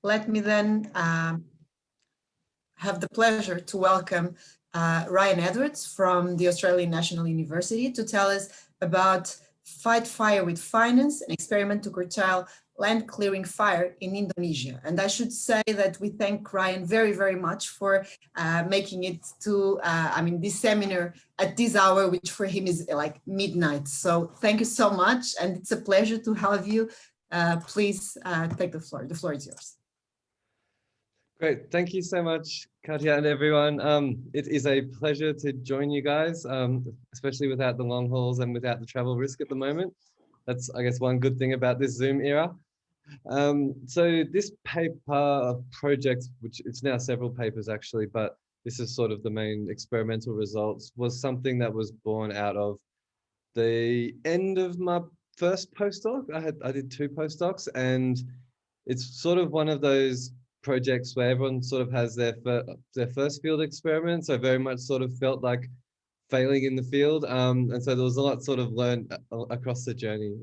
Let me then have the pleasure to welcome Ryan Edwards from the Australian National University to tell us about Fight Fire with Finance, an experiment to curtail land clearing fire in Indonesia. And I should say that we thank Ryan very, very much for making it to, this seminar at this hour, which for him is like midnight. So thank you so much. And it's a pleasure to have you. Please take the floor. The floor is yours. Great. Thank you so much, Katya and everyone. It is a pleasure to join you guys, especially without the long hauls and without the travel risk at the moment. That's, I guess, one good thing about this Zoom era. So this paper project, which it's now several papers actually, but this is sort of the main experimental results, was something that was born out of the end of my first postdoc. I did 2 postdocs, and it's sort of one of those projects where everyone sort of has their first field experiment, so very much sort of felt like failing in the field, and so there was a lot sort of learned across the journey.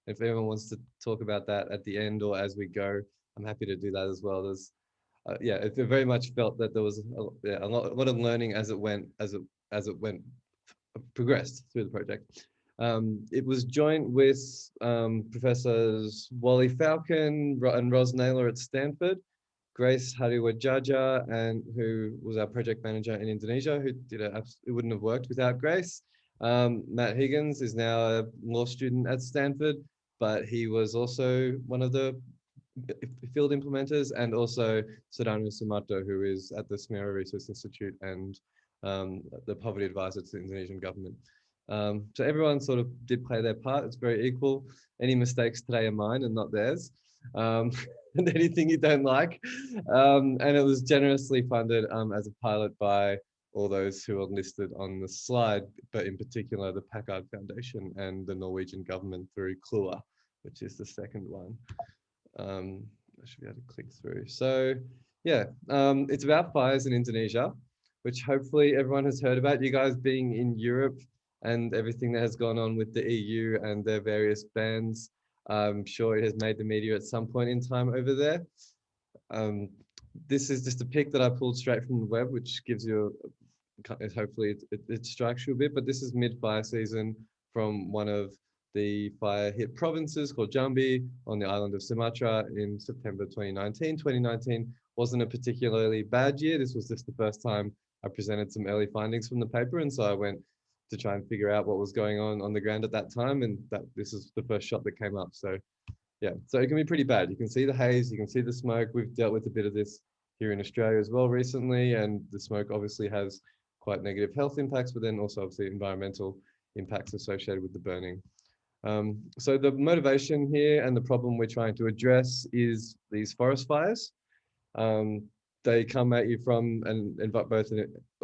If anyone wants to talk about that at the end or as we go, I'm happy to do that as well. There's it very much felt that there was a lot of learning as it progressed through the project. It was joint with Professors Wally Falcon and Ros Naylor at Stanford, Grace Hariwajaja, and who was our project manager in Indonesia, who did it wouldn't have worked without Grace. Matt Higgins is now a law student at Stanford, but he was also one of the field implementers, and also Sudarno Sumarto, who is at the Semera Research Institute and the poverty advisor to the Indonesian government. So everyone sort of did play their part. It's very equal. Any mistakes today are mine and not theirs. And anything you don't like. And it was generously funded as a pilot by all those who are listed on the slide, but in particular the Packard Foundation and the Norwegian government through CLUA, which is the second one. I should be able to click through. So yeah, it's about fires in Indonesia, which hopefully everyone has heard about. You guys being in Europe and everything that has gone on with the EU and their various bans, I'm sure it has made the media at some point in time over there. This is just a pic that I pulled straight from the web, which gives you, hopefully it strikes you a bit, but this is mid-fire season from one of the fire-hit provinces called Jambi on the island of Sumatra in September 2019. 2019 wasn't a particularly bad year. This was just the first time I presented some early findings from the paper, and so I went to try and figure out what was going on the ground at that time, and this is the first shot that came up. So yeah, so it can be pretty bad. You can see the haze, you can see the smoke. We've dealt with a bit of this here in Australia as well recently, and the smoke obviously has quite negative health impacts, but then also obviously environmental impacts associated with the burning. So the motivation here and the problem we're trying to address is these forest fires. They come at you from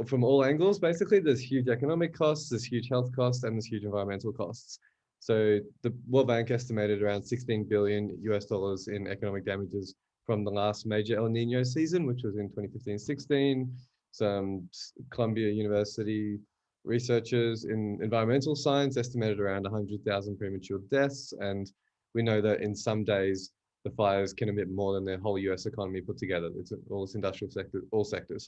from all angles. Basically, there's huge economic costs, there's huge health costs, and there's huge environmental costs. So the World Bank estimated around $16 billion in economic damages from the last major El Nino season, which was in 2015-16. Some Columbia University researchers in environmental science estimated around 100,000 premature deaths, and we know that in some days the fires can emit more than the whole US economy put together. It's all this industrial sector, all sectors.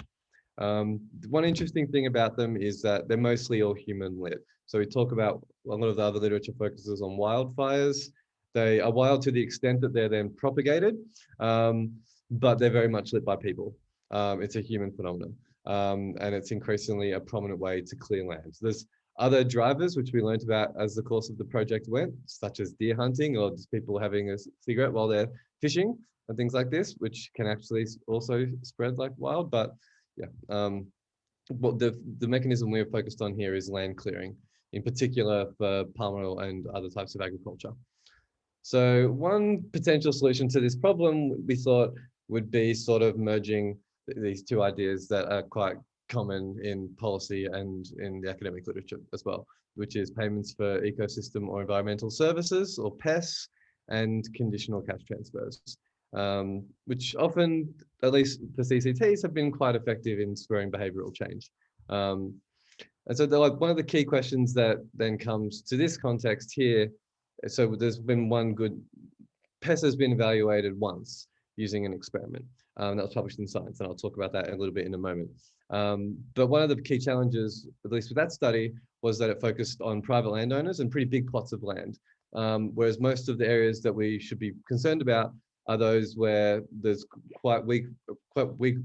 One interesting thing about them is that they're mostly all human lit. So we talk about, a lot of the other literature focuses on wildfires. They are wild to the extent that they're then propagated, but they're very much lit by people. It's a human phenomenon, and it's increasingly a prominent way to clear land. There's other drivers which we learned about as the course of the project went, such as deer hunting or just people having a cigarette while they're fishing and things like this, which can actually also spread like wild. But yeah, what the mechanism we're focused on here is land clearing, in particular for palm oil and other types of agriculture. So one potential solution to this problem we thought would be sort of merging these two ideas that are quite common in policy and in the academic literature as well, which is payments for ecosystem or environmental services, or PES, and conditional cash transfers, which often, at least for CCTs, have been quite effective in spurring behavioral change. And so like one of the key questions that then comes to this context here, so there's been one good, PES has been evaluated once using an experiment. That was published in Science, and I'll talk about that a little bit in a moment. But one of the key challenges, at least with that study, was that it focused on private landowners and pretty big plots of land. Whereas most of the areas that we should be concerned about are those where there's quite weak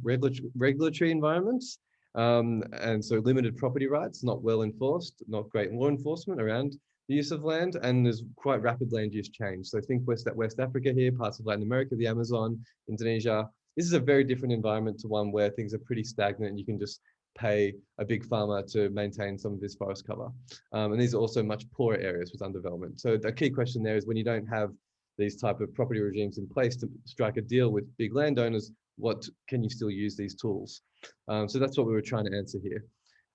regulatory environments. And so limited property rights, not well enforced, not great law enforcement around the use of land, and there's quite rapid land use change. So think West Africa here, parts of Latin America, the Amazon, Indonesia. This is a very different environment to one where things are pretty stagnant and you can just pay a big farmer to maintain some of this forest cover. And these are also much poorer areas with underdevelopment. So the key question there is, when you don't have these type of property regimes in place to strike a deal with big landowners, what can you still use these tools? So that's what we were trying to answer here.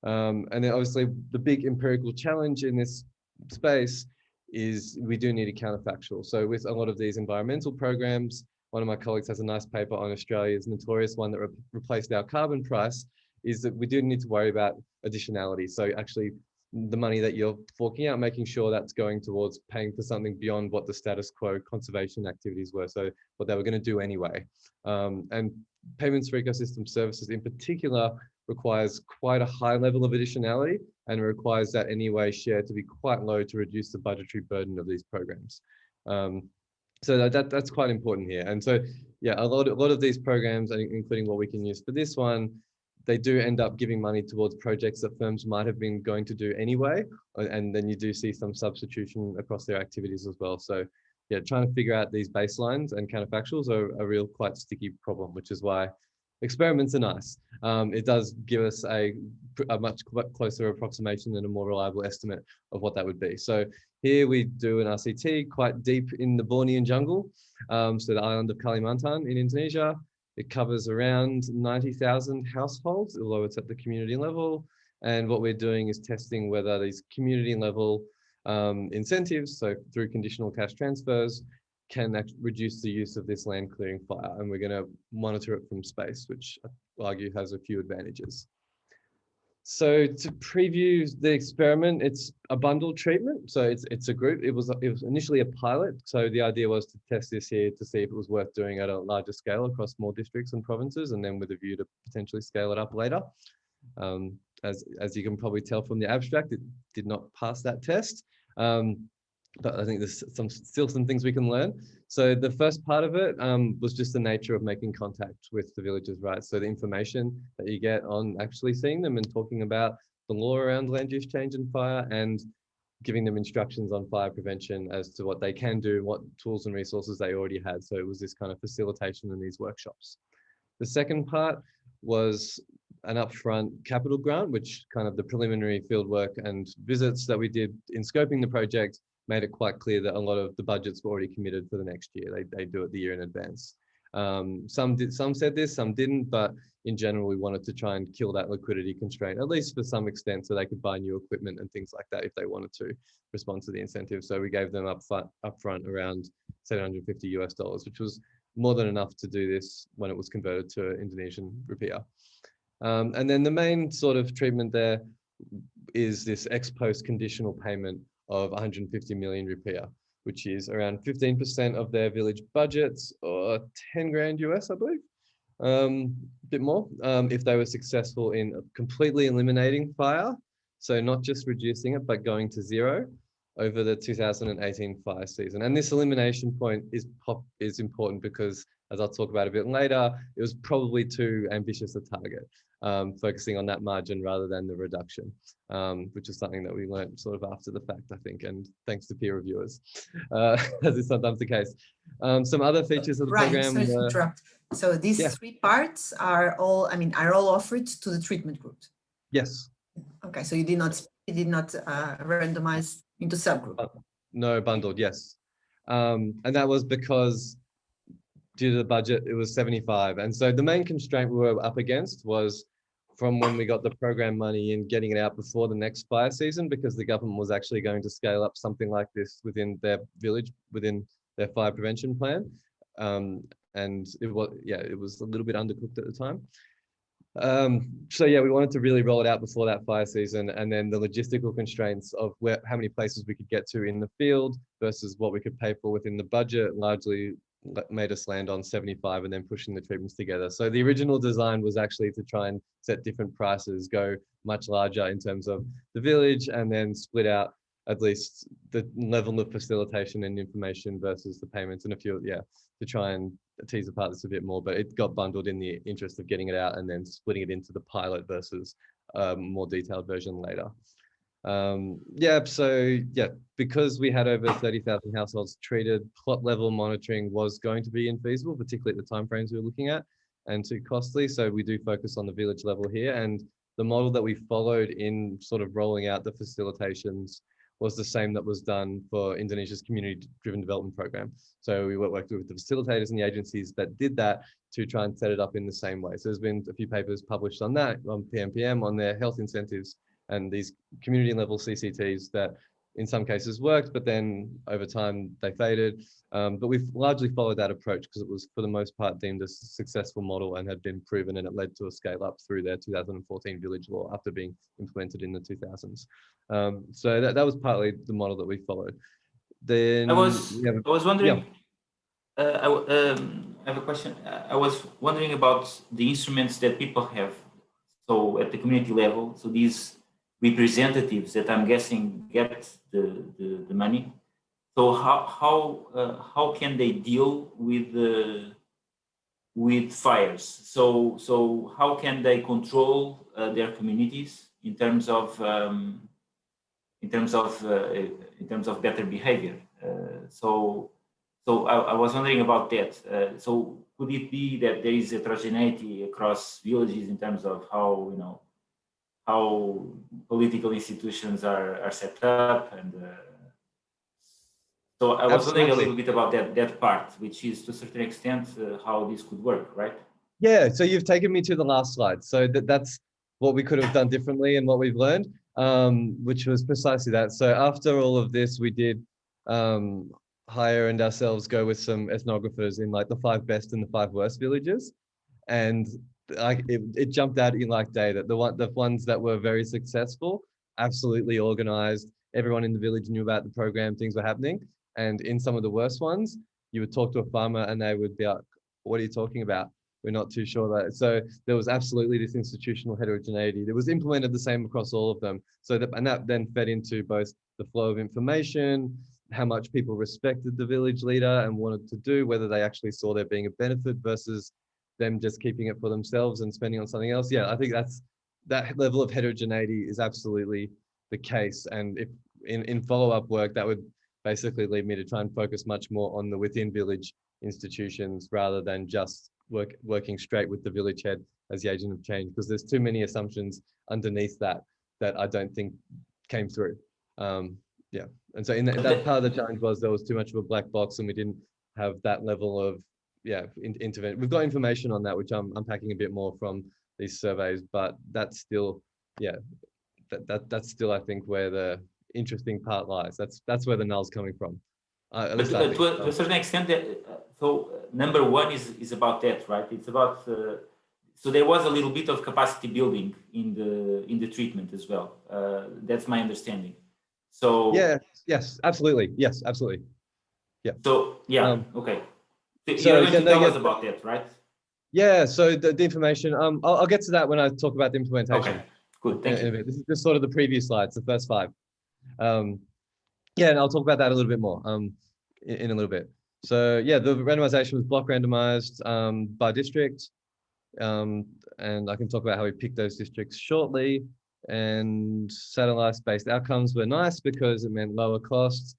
And then obviously the big empirical challenge in this space is we do need a counterfactual. So with a lot of these environmental programs, one of my colleagues has a nice paper on Australia's notorious one that replaced our carbon price, is that we do need to worry about additionality. So actually the money that you're forking out, making sure that's going towards paying for something beyond what the status quo conservation activities were, so what they were going to do anyway. And payments for ecosystem services in particular requires quite a high level of additionality, and requires that anyway share to be quite low to reduce the budgetary burden of these programs. So that's quite important here. And so, yeah, a lot of these programs, including what we can use for this one, they do end up giving money towards projects that firms might have been going to do anyway. And then you do see some substitution across their activities as well. So yeah, trying to figure out these baselines and counterfactuals are a real quite sticky problem, which is why experiments are nice. It does give us a much closer approximation and a more reliable estimate of what that would be. So here we do an RCT quite deep in the Bornean jungle. So the island of Kalimantan in Indonesia. It covers around 90,000 households, although it's at the community level. And what we're doing is testing whether these community level incentives, so through conditional cash transfers, can reduce the use of this land clearing fire. And we're going to monitor it from space, which I argue has a few advantages. So to preview the experiment, it's a bundled treatment. So it's a group. It was initially a pilot. So the idea was to test this here to see if it was worth doing at a larger scale across more districts and provinces, and then with a view to potentially scale it up later. As you can probably tell from the abstract, it did not pass that test. But I think there's still some things we can learn. So the first part of it was just the nature of making contact with the villagers, right? So the information that you get on actually seeing them and talking about the law around land use change and fire, and giving them instructions on fire prevention as to what they can do, what tools and resources they already had. So it was this kind of facilitation in these workshops. The second part was an upfront capital grant, which kind of the preliminary fieldwork and visits that we did in scoping the project made it quite clear that a lot of the budgets were already committed for the next year. They do it the year in advance. Some said this, some didn't, but in general, we wanted to try and kill that liquidity constraint, at least for some extent, so they could buy new equipment and things like that if they wanted to respond to the incentive. So we gave them upfront around $750 US, which was more than enough to do this when it was converted to Indonesian rupiah. And then the main sort of treatment there is this ex post conditional payment of 150 million rupiah, which is around 15% of their village budgets, or 10 grand US, I believe, a bit more, if they were successful in completely eliminating fire. So not just reducing it, but going to zero over the 2018 fire season. And this elimination point is important because, as I'll talk about a bit later, it was probably too ambitious a target, focusing on that margin rather than the reduction, which is something that we learned sort of after the fact, I think, and thanks to peer reviewers, as is sometimes the case. Some other features of the program. Sorry to interrupt. So these three parts are all offered to the treatment group. Yes. Okay, so you did not randomize into subgroup. No, bundled, yes. And that was because due to the budget, it was 75. And so the main constraint we were up against was from when we got the program money and getting it out before the next fire season, because the government was actually going to scale up something like this within their village, within their fire prevention plan. And it was a little bit undercooked at the time. So yeah, we wanted to really roll it out before that fire season, and then the logistical constraints of how many places we could get to in the field versus what we could pay for within the budget largely made us land on 75 and then pushing the treatments together. So the original design was actually to try and set different prices, go much larger in terms of the village, and then split out at least the level of facilitation and information versus the payments, and a few, to try and tease apart this a bit more, but it got bundled in the interest of getting it out and then splitting it into the pilot versus a more detailed version later. Because we had over 30,000 households treated, plot level monitoring was going to be infeasible, particularly at the timeframes we were looking at, and too costly. So we do focus on the village level here, and the model that we followed in sort of rolling out the facilitations was the same that was done for Indonesia's community-driven development program. So we worked with the facilitators and the agencies that did that to try and set it up in the same way. So there's been a few papers published on that, on PMPM, on their health incentives, and these community level CCTs that in some cases worked, but then over time they faded. But we've largely followed that approach because it was for the most part deemed a successful model and had been proven, and it led to a scale up through their 2014 village law after being implemented in the 2000s. So that was partly the model that we followed. Then I was wondering, I have a question. I was wondering about the instruments that people have. So at the community level, so these representatives that I'm guessing get the money. So how can they deal with fires? So how can they control their communities in terms of better behavior? So I was wondering about that. So could it be that there is heterogeneity across villages in terms of how how political institutions are set up, and so I was wondering a little bit about that part, which is to a certain extent how this could work, right? Yeah, so you've taken me to the last slide. So that's what we could have done differently and what we've learned, which was precisely that. So after all of this, we did hire and ourselves go with some ethnographers in like the 5 best and the 5 worst villages. And it jumped out in like day that the ones that were very successful, absolutely organized, everyone in the village knew about the program, things were happening. And in some of the worst ones, you would talk to a farmer and they would be like, what are you talking about? We're not too sure about it. So there was absolutely this institutional heterogeneity that was implemented the same across all of them. So that then fed into both the flow of information, how much people respected the village leader and wanted to do, whether they actually saw there being a benefit versus them just keeping it for themselves and spending on something else. Yeah, I think that level of heterogeneity is absolutely the case. And if in follow-up work, that would basically lead me to try and focus much more on the within village institutions rather than just working straight with the village head as the agent of change, because there's too many assumptions underneath that I don't think came through. Yeah, and so in that part of the challenge was there was too much of a black box and we didn't have that level of intervention. We've got information on that, which I'm unpacking a bit more from these surveys, but that's still, that's still, I think, where the interesting part lies. That's where the null's coming from. At least I think. To a certain extent, so number one is about that, right? It's about so there was a little bit of capacity building in the treatment as well. That's my understanding. So yes, absolutely, yeah. So okay. So you're going to tell us about that, right? Yeah. So the information. I'll get to that when I talk about the implementation. Okay. Good. Thank you. This is just sort of the previous slides, the first 5. Yeah, and I'll talk about that a little bit more in a little bit. So yeah, the randomization was block randomized by district, and I can talk about how we picked those districts shortly. And satellite-based outcomes were nice because it meant lower costs,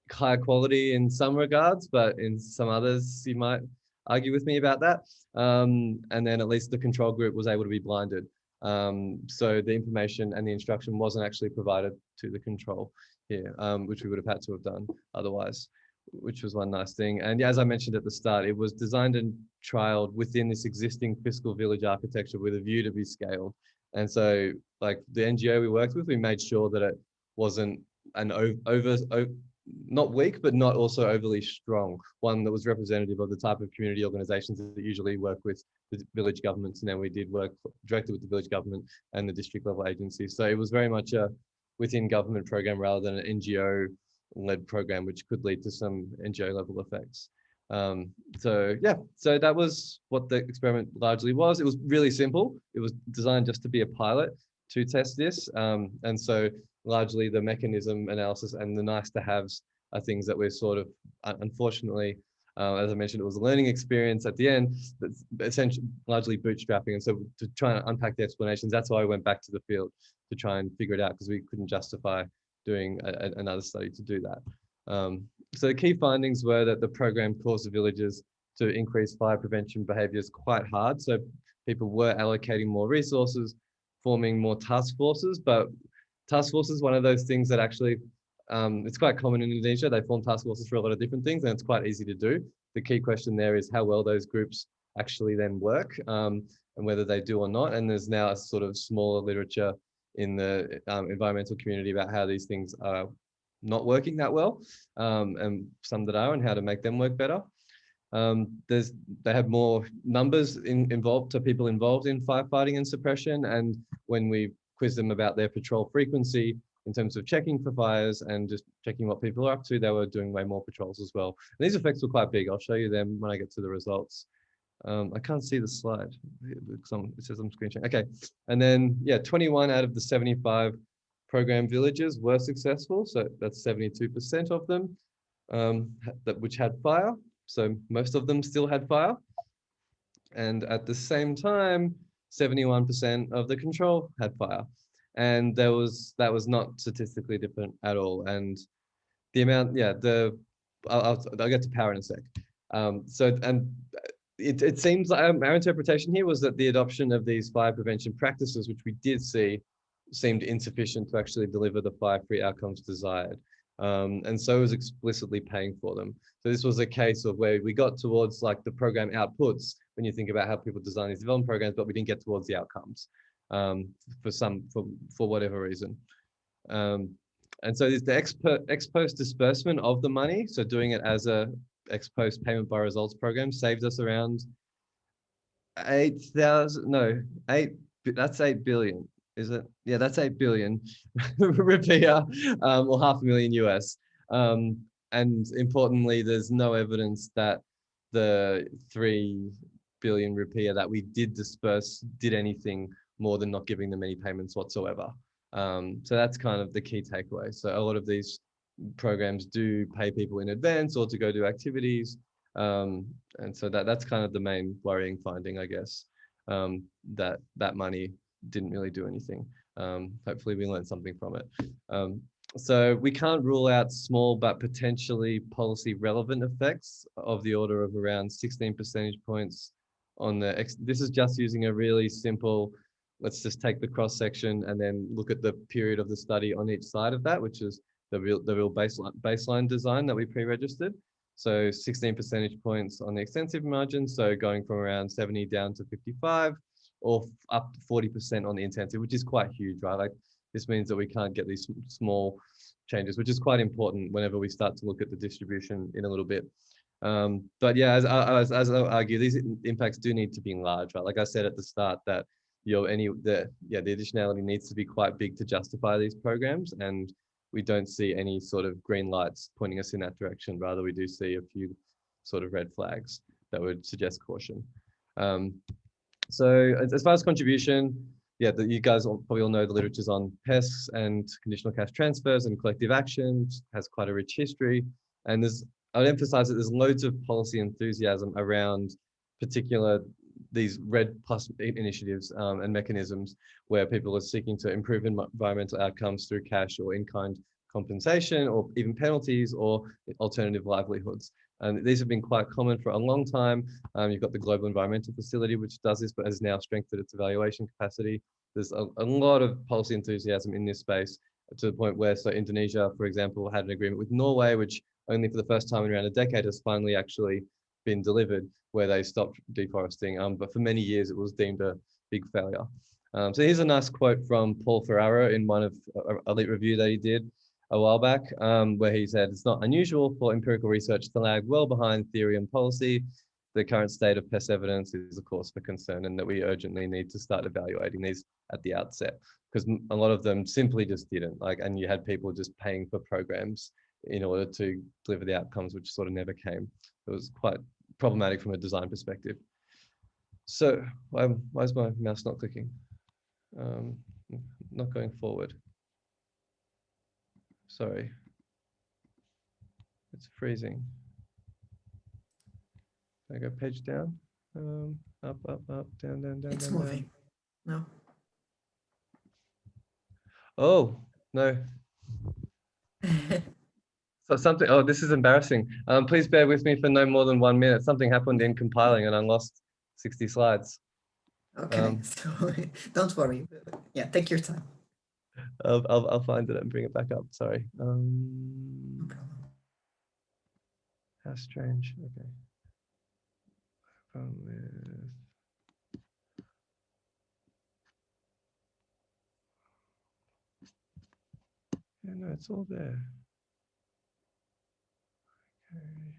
higher quality in some regards, but in some others you might argue with me about that. And then at least the control group was able to be blinded. So the information and the instruction wasn't actually provided to the control here, which we would have had to have done otherwise, which was one nice thing. And yeah, as I mentioned at the start, it was designed and trialed within this existing fiscal village architecture with a view to be scaled. And so like the NGO we worked with, we made sure that it wasn't an not weak, but not also overly strong, one that was representative of the type of community organizations that usually work with the village governments. And then we did work directly with the village government and the district level agencies. So it was very much a within government program rather than an NGO led program, which could lead to some NGO level effects. So yeah, so that was what the experiment largely was. It was really simple. It was designed just to be a pilot to test this. And so largely the mechanism analysis and the nice to haves are things that we're sort of, unfortunately, as I mentioned, it was a learning experience at the end, but essentially largely bootstrapping. And so to try and unpack the explanations, that's why I went back to the field to try and figure it out, because we couldn't justify doing another study to do that. So the key findings were that the program caused the villagers to increase fire prevention behaviors quite hard. So people were allocating more resources, forming more task forces, but task forces is one of those things that actually, it's quite common in Indonesia. They form task forces for a lot of different things, and it's quite easy to do. The key question there is how well those groups actually then work, and whether they do or not. And there's now a sort of smaller literature in the environmental community about how these things are not working that well, and some that are, and how to make them work better. They have more numbers involved to people involved in firefighting and suppression. And when we quizzed them about their patrol frequency in terms of checking for fires and just checking what people are up to, they were doing way more patrols as well. And these effects were quite big. I'll show you them when I get to the results. I can't see the slide. It says I'm screen sharing. Okay. And then, yeah, 21 out of the 75 program villages were successful. So that's 72% of them, which had fire. So most of them still had fire. And at the same time, 71% of the control had fire. And that was not statistically different at all. And the amount, yeah, I'll get to power in a sec. It seems like our interpretation here was that the adoption of these fire prevention practices, which we did see, seemed insufficient to actually deliver the fire-free outcomes desired. And so it was explicitly paying for them. So this was a case of where we got towards like the program outputs when you think about how people design these development programs, but we didn't get towards the outcomes for whatever reason. And so there's the ex post disbursement of the money. So doing it as a ex post payment by results program saved us around 8,000, no, that's 8 billion. Is it? Yeah, that's 8 billion rupiah, or $500,000 US. And importantly, there's no evidence that the 3 billion rupiah that we did disperse did anything more than not giving them any payments whatsoever. So that's kind of the key takeaway. So a lot of these programs do pay people in advance or to go do activities. And so that's kind of the main worrying finding, I guess, that money didn't really do anything. Hopefully we learned something from it. So we can't rule out small but potentially policy relevant effects of the order of around 16 percentage points on this is just using a really simple, let's just take the cross section and then look at the period of the study on each side of that, which is the real baseline design that we pre-registered. So 16 percentage points on the extensive margin. So going from around 70 down to 55, or up to 40% on the intensive, which is quite huge, right? Like this means that we can't get these small changes, which is quite important whenever we start to look at the distribution in a little bit. But yeah, as I argue, these impacts do need to be large, right? Like I said at the start, that the additionality needs to be quite big to justify these programs, and we don't see any sort of green lights pointing us in that direction. Rather, we do see a few sort of red flags that would suggest caution. So as far as contribution, yeah, you guys probably all know the literature's on pests and conditional cash transfers and collective action, has quite a rich history. And I would emphasize that there's loads of policy enthusiasm around these RED plus initiatives and mechanisms where people are seeking to improve environmental outcomes through cash or in-kind compensation, or even penalties or alternative livelihoods. And these have been quite common for a long time. You've got the Global Environmental Facility, which does this, but has now strengthened its evaluation capacity. There's a lot of policy enthusiasm in this space, to the point where, so Indonesia, for example, had an agreement with Norway, which only for the first time in around a decade has finally actually been delivered, where they stopped deforesting. But for many years, it was deemed a big failure. So here's a nice quote from Paul Ferraro in one of a elite review that he did a while back, where he said, "It's not unusual for empirical research to lag well behind theory and policy. The current state of pest evidence is a cause for concern, and that we urgently need to start evaluating these at the outset," because a lot of them simply just didn't. And you had people just paying for programs in order to deliver the outcomes, which sort of never came. it was quite problematic from a design perspective. So why is my mouse not clicking? Not going forward. Sorry. It's freezing. I go page down, up, down, It's down, moving. No. Oh, no. So something, oh, this is embarrassing. Please bear with me for no more than 1 minute. Something happened in compiling and I lost 60 slides. Okay, so don't worry. Yeah, take your time. I'll find it and bring it back up. Sorry. No problem. How strange. Okay. Yeah, no, it's all there. Okay.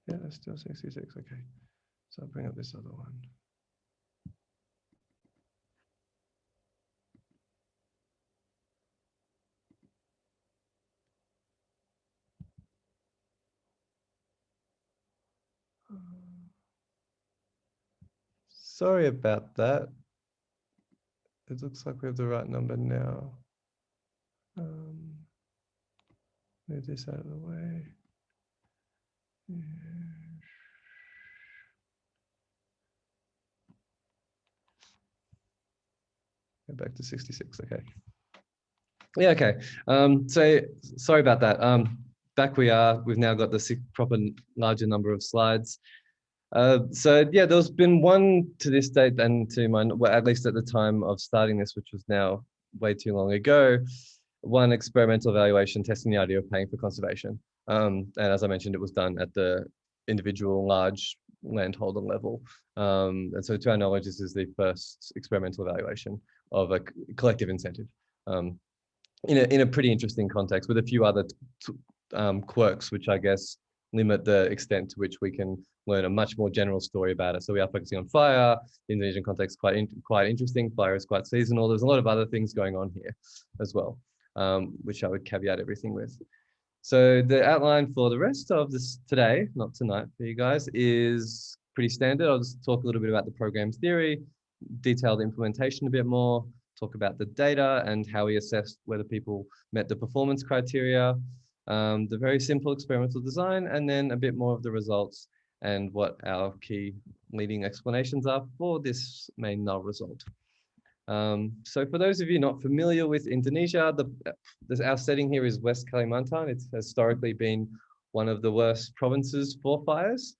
Yeah, that's still 66. Okay. So I'll bring up this other one. Sorry about that. It looks like we have the right number now. Move this out of the way. Yeah. Go back to 66, okay. Yeah, okay. So sorry about that. Back we are, we've now got the proper larger number of slides. So yeah, there's been one to this date and to my, well, at least at the time of starting this, which was now way too long ago, one experimental evaluation testing the idea of paying for conservation. And as I mentioned, it was done at the individual large landholder level. And so to our knowledge, this is the first experimental evaluation of a collective incentive in a pretty interesting context with a few other quirks, which I guess limit the extent to which we can learn a much more general story about it. So we are focusing on fire. The Indonesian context quite interesting. Fire is quite seasonal. There's a lot of other things going on here as well, which I would caveat everything with. So the outline for the rest of this today, not tonight for you guys, is pretty standard. I'll just talk a little bit about the program's theory, detail the implementation a bit more, talk about the data and how we assessed whether people met the performance criteria, the very simple experimental design, and then a bit more of the results and what our key leading explanations are for this main null result. So for those of you not familiar with Indonesia, our setting here is West Kalimantan. It's historically been one of the worst provinces for fires.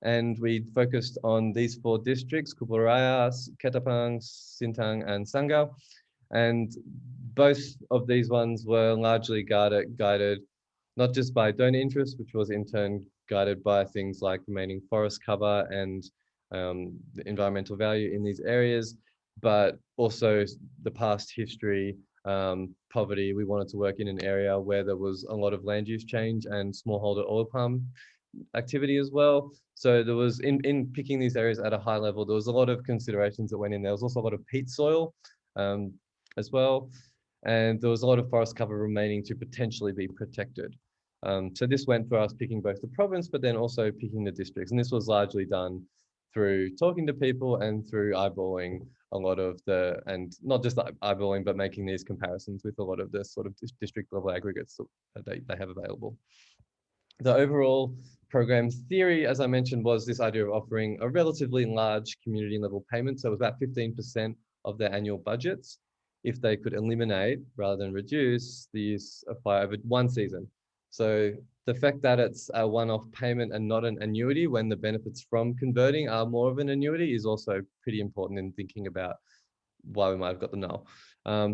And we focused on these 4 districts, Kuburaya, Ketapang, Sintang, and Sanggau. And both of these ones were largely guided not just by donor interest, which was in turn guided by things like remaining forest cover and the environmental value in these areas, but also the past history, poverty. We wanted to work in an area where there was a lot of land use change and smallholder oil palm activity as well. So there was, in picking these areas at a high level, there was a lot of considerations that went in. There was also a lot of peat soil as well. And there was a lot of forest cover remaining to potentially be protected. So this went for us picking both the province, but then also picking the districts. And this was largely done through talking to people and through eyeballing a lot of the, and not just eyeballing, but making these comparisons with a lot of the sort of district level aggregates that they have available. The overall program theory, as I mentioned, was this idea of offering a relatively large community level payment. So it was about 15% of their annual budgets if they could eliminate rather than reduce the use of fire over one season. So the fact that it's a one-off payment and not an annuity when the benefits from converting are more of an annuity is also pretty important in thinking about why we might have got the null.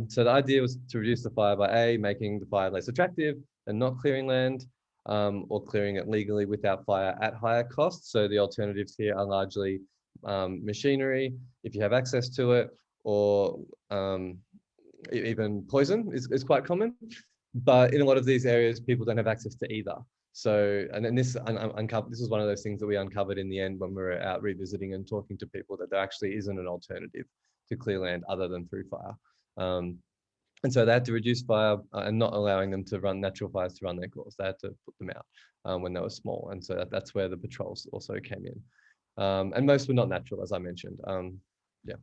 So the idea was to reduce the fire by A, making the fire less attractive and not clearing land, or clearing it legally without fire at higher costs. So the alternatives here are largely machinery, if you have access to it, or even poison is quite common. But in a lot of these areas, people don't have access to either. So, and then this is one of those things that we uncovered in the end when we were out revisiting and talking to people, that there actually isn't an alternative. to clear land other than through fire. And so they had to reduce fire and not allowing them to run natural fires to run their course. They had to put them out when they were small. And so that's where the patrols also came in. And most were not natural, as I mentioned. Yeah.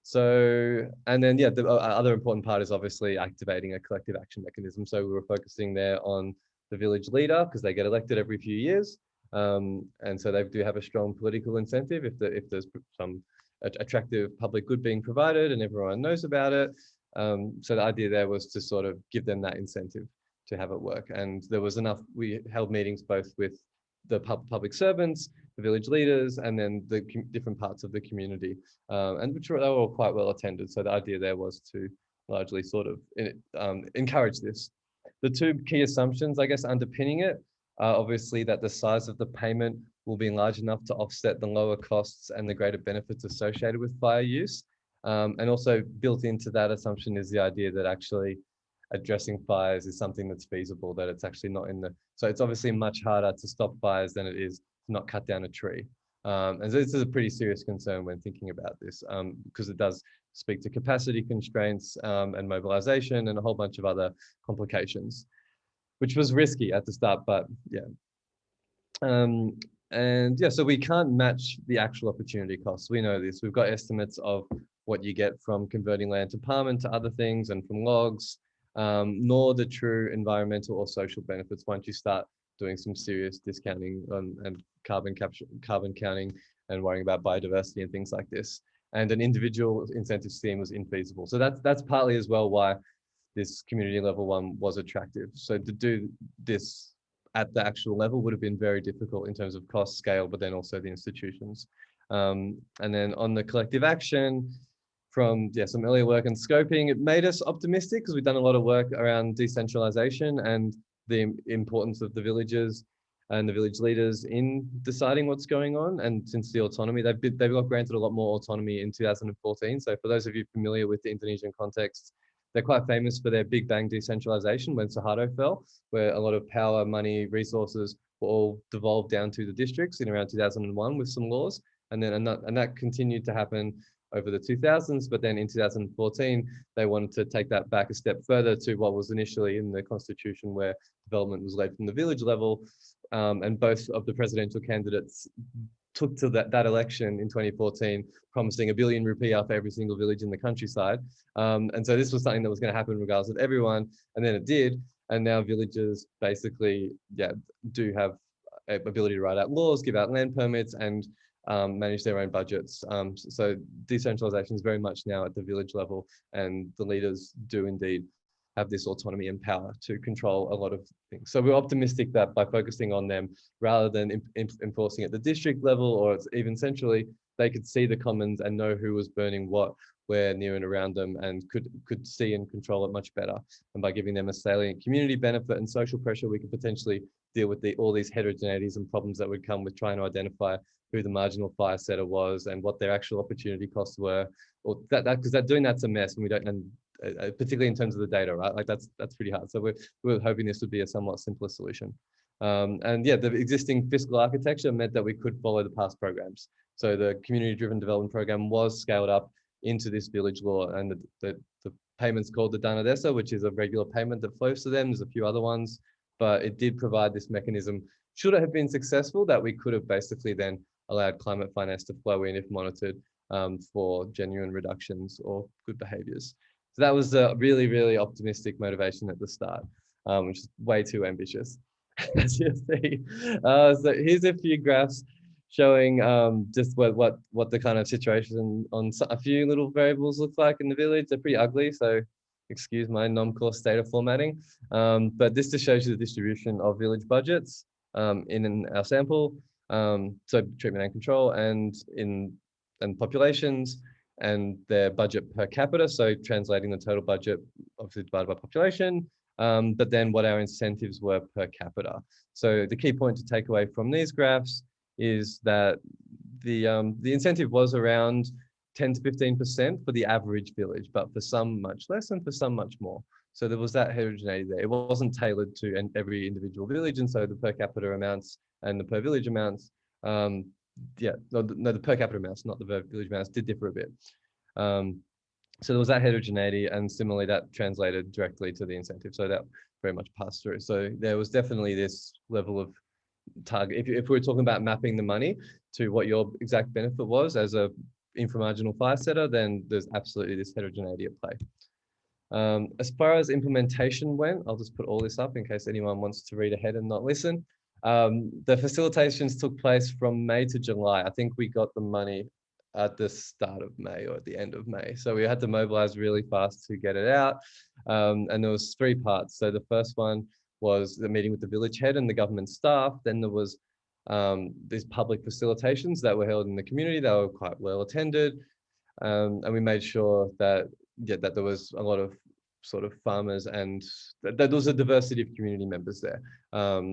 So, and then, yeah, the other important part is obviously activating a collective action mechanism. So we were focusing there on the village leader because they get elected every few years. And so they do have a strong political incentive if there's some attractive public good being provided and everyone knows about it. So the idea there was to sort of give them that incentive to have it work. And there was enough, we held meetings both with the public servants, the village leaders, and then the different parts of the community, and which were all quite well attended. So the idea there was to largely sort of encourage this. The two key assumptions, I guess, underpinning it are obviously that the size of the payment will be large enough to offset the lower costs and the greater benefits associated with fire use. And also built into that assumption is the idea that actually addressing fires is something that's feasible, that it's actually not in the, so it's obviously much harder to stop fires than it is to not cut down a tree. And so this is a pretty serious concern when thinking about this, because it does speak to capacity constraints and mobilization and a whole bunch of other complications, which was risky at the start, but yeah. And yeah, so we can't match the actual opportunity costs. We know this. We've got estimates of what you get from converting land to palm to other things and from logs, nor the true environmental or social benefits once you start doing some serious discounting and carbon counting and worrying about biodiversity and things like this. And an individual incentive scheme was infeasible. So that's partly as well why this community level one was attractive. So to do this at the actual level would have been very difficult in terms of cost, scale, but then also the institutions. And then on the collective action, from some earlier work and scoping, it made us optimistic because we've done a lot of work around decentralization and the importance of the villages and the village leaders in deciding what's going on. And since the autonomy, they've got granted a lot more autonomy in 2014. So for those of you familiar with the Indonesian context, they're quite famous for their big bang decentralization when Suharto fell, where a lot of power, money, resources were all devolved down to the districts in around 2001 with some laws. And that continued to happen over the 2000s, but then in 2014, they wanted to take that back a step further to what was initially in the constitution, where development was led from the village level. And both of the presidential candidates took to that election in 2014, promising ₹1 billion for every single village in the countryside. And so this was something that was going to happen regardless of everyone, and then it did. And now villages basically, do have ability to write out laws, give out land permits, and manage their own budgets. So decentralization is very much now at the village level, and the leaders do indeed have this autonomy and power to control a lot of things. So we're optimistic that by focusing on them rather than enforcing at the district level or even centrally, they could see the commons and know who was burning what, where, near and around them, and could see and control it much better. And by giving them a salient community benefit and social pressure, we could potentially deal with all these heterogeneities and problems that would come with trying to identify who the marginal fire setter was and what their actual opportunity costs were, or because doing that's a mess, and we don't, and particularly in terms of the data, right? Like that's pretty hard. So we're hoping this would be a somewhat simpler solution. And yeah, the existing fiscal architecture meant that we could follow the past programs. So the community-driven development program was scaled up into this village law, and the payment's called the Dana Desa, which is a regular payment that flows to them. There's a few other ones, but it did provide this mechanism. Should it have been successful, that we could have basically then allowed climate finance to flow in if monitored for genuine reductions or good behaviors. So that was a really, really optimistic motivation at the start, which is way too ambitious, as you see. So here's a few graphs showing just what the kind of situation on a few little variables look like in the village. They're pretty ugly, so excuse my non-course data formatting. But this just shows you the distribution of village budgets in our sample. So treatment and control, and populations, and their budget per capita. So translating the total budget obviously divided by population, but then what our incentives were per capita. So the key point to take away from these graphs is that the incentive was around 10 to 15% for the average village, but for some much less and for some much more. So there was that heterogeneity there. It wasn't tailored to every individual village, and so the per capita amounts and the per village amounts, the per capita amounts, not the per village amounts, did differ a bit. So there was that heterogeneity, and similarly that translated directly to the incentive. So that very much passed through. So there was definitely this level of target. If we're talking about mapping the money to what your exact benefit was as a inframarginal fire setter, then there's absolutely this heterogeneity at play. As far as implementation went, I'll just put all this up in case anyone wants to read ahead and not listen. The facilitations took place from May to July. I think we got the money at the start of May or at the end of May. So we had to mobilize really fast to get it out. And there was 3 parts. So the first one was the meeting with the village head and the government staff. Then there was these public facilitations that were held in the community. They were quite well attended. And we made sure that, that there was a lot of sort of farmers and that there was a diversity of community members there.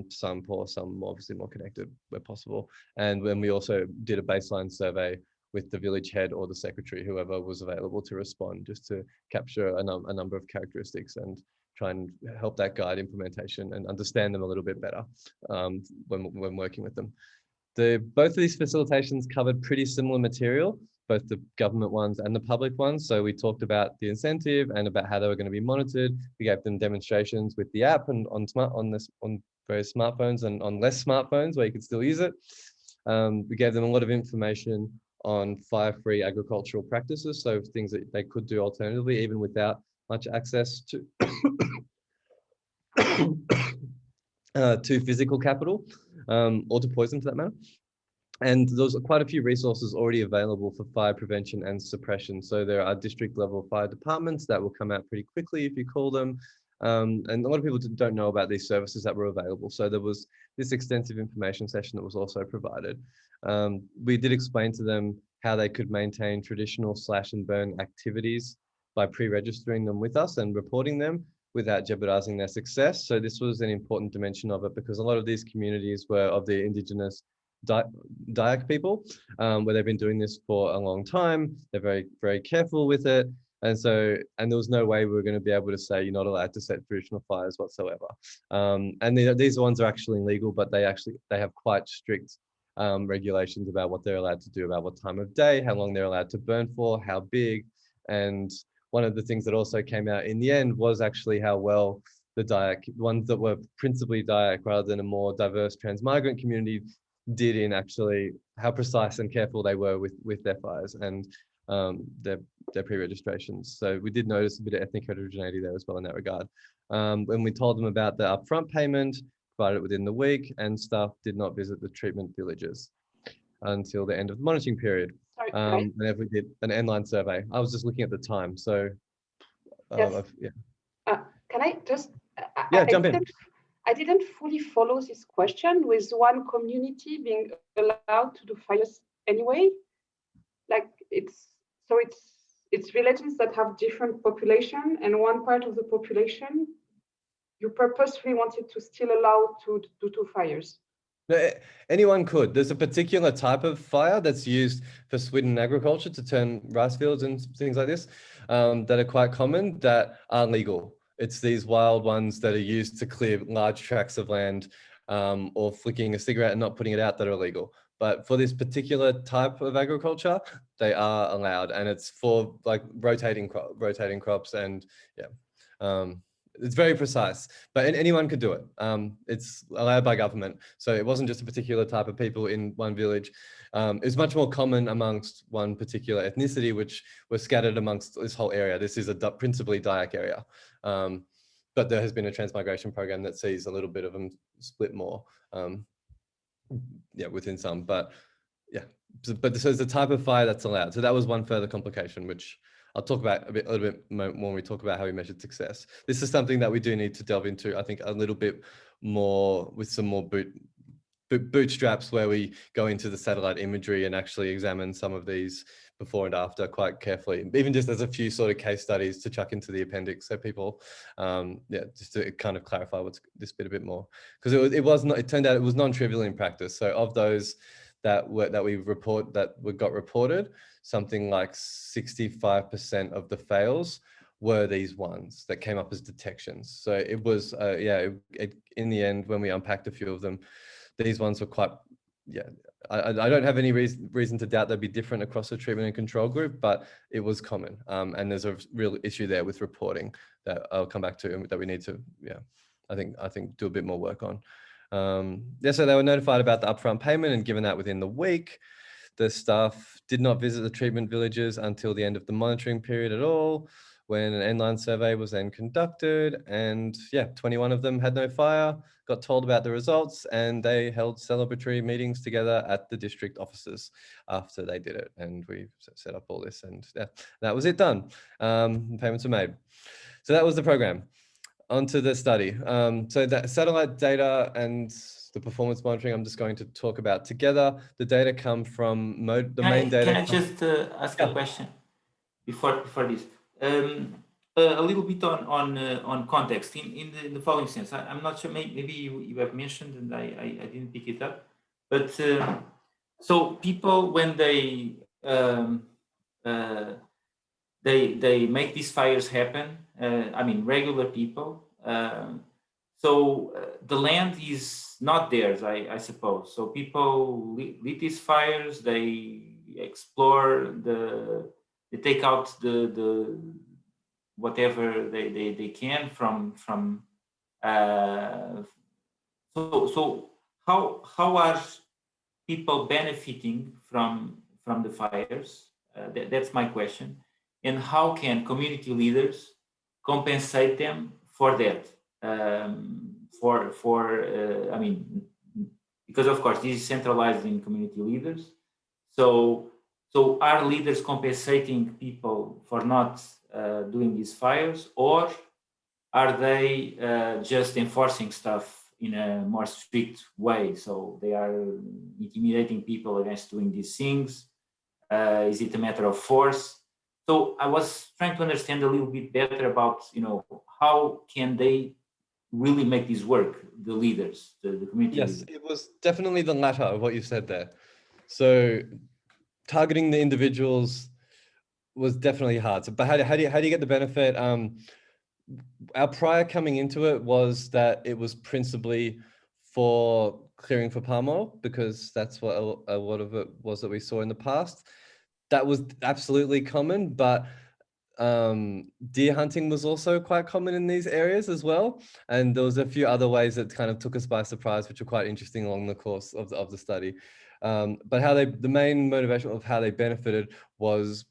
Some poor, some obviously more connected where possible. And when we also did a baseline survey with the village head or the secretary, whoever was available to respond, just to capture a number of characteristics and try and help that guide implementation and understand them a little bit better when working with them. Both of these facilitations covered pretty similar material, both the government ones and the public ones. So we talked about the incentive and about how they were going to be monitored. We gave them demonstrations with the app and on various smartphones and on less smartphones where you could still use it. We gave them a lot of information on fire-free agricultural practices, so things that they could do alternatively, even without much access to to physical capital or to poison for that matter. And there's quite a few resources already available for fire prevention and suppression. So there are district level fire departments that will come out pretty quickly if you call them. And a lot of people don't know about these services that were available. So there was this extensive information session that was also provided. We did explain to them how they could maintain traditional slash and burn activities by pre-registering them with us and reporting them without jeopardizing their success. So this was an important dimension of it, because a lot of these communities were of the indigenous Dayak people, where they've been doing this for a long time. They're very, very careful with it. And there was no way we were going to be able to say you're not allowed to set traditional fires whatsoever. And these ones are actually legal, but they have quite strict regulations about what they're allowed to do, about what time of day, how long they're allowed to burn for, how big. And one of the things that also came out in the end was actually how well the Dayak, ones that were principally Dayak rather than a more diverse transmigrant community, did in actually how precise and careful they were with their fires and their pre-registrations. So we did notice a bit of ethnic heterogeneity there as well in that regard. When we told them about the upfront payment, provided it within the week, and staff did not visit the treatment villages until the end of the monitoring period. Sorry, whenever we did an inline survey. I was just looking at the time, so yes. yeah. Can I just Jump in. I didn't fully follow this question with one community being allowed to do fires anyway. Like it's villages that have different population, and one part of the population you purposefully wanted to still allow to do 2 fires. No, anyone could. There's a particular type of fire that's used for Sweden agriculture to turn rice fields and things like this that are quite common, that are legal. It's these wild ones that are used to clear large tracts of land or flicking a cigarette and not putting it out that are illegal. But for this particular type of agriculture, they are allowed, and it's for like rotating crops, and it's very precise, but anyone could do it. It's allowed by government. So it wasn't just a particular type of people in one village. It's much more common amongst one particular ethnicity, which was scattered amongst this whole area. This is a principally Dayak area. But there has been a transmigration program that sees a little bit of them split more, within some, but but so it's the type of fire that's allowed. So that was one further complication, which I'll talk about a little bit more when we talk about how we measured success. This is something that we do need to delve into, I think, a little bit more with some more bootstraps, where we go into the satellite imagery and actually examine some of these before and after quite carefully, even just as a few sort of case studies to chuck into the appendix, so people, just to kind of clarify what's this bit a bit more, because it turned out it was non-trivial in practice. So of those that got reported, something like 65% of the fails were these ones that came up as detections. So it was, in the end, when we unpacked a few of them, these ones were quite yeah, I don't have any reason to doubt they'd be different across the treatment and control group, but it was common. And there's a real issue there with reporting that I'll come back to, and that we need to, yeah, I think do a bit more work on. Yeah, so they were notified about the upfront payment, and given that within the week, the staff did not visit the treatment villages until the end of the monitoring period at all, when an inline survey was then conducted, and yeah, 21 of them had no fire, got told about the results, and they held celebratory meetings together at the district offices after they did it. And we set up all this, and yeah, that was it done. Payments were made. So that was the program. Onto the study. So that satellite data and the performance monitoring, I'm just going to talk about together. The data come from the main data. Can I just ask a question before this? A little bit on context in the following sense. I'm not sure. Maybe you have mentioned and I didn't pick it up. But so people, when they make these fires happen. I mean, regular people. So the land is not theirs, I suppose. So people lit these fires. They explore they take out the whatever they can from. So how are people benefiting from the fires? That's my question. And how can community leaders compensate them for that? I mean, because of course this is centralized in community leaders. So are leaders compensating people for not doing these fires, or are they just enforcing stuff in a more strict way? So they are intimidating people against doing these things. Is it a matter of force? So I was trying to understand a little bit better about, how can they really make this work, the leaders, the community Yes, leaders? it was definitely the latter of what you said there. So targeting the individuals was definitely hard. So, but how do you get the benefit? Our prior coming into it was that it was principally for clearing for palm oil, because that's what a lot of it was that we saw in the past. That was absolutely common, but deer hunting was also quite common in these areas as well. And there was a few other ways that kind of took us by surprise, which were quite interesting along the course of the study. But the main motivation of how they benefited was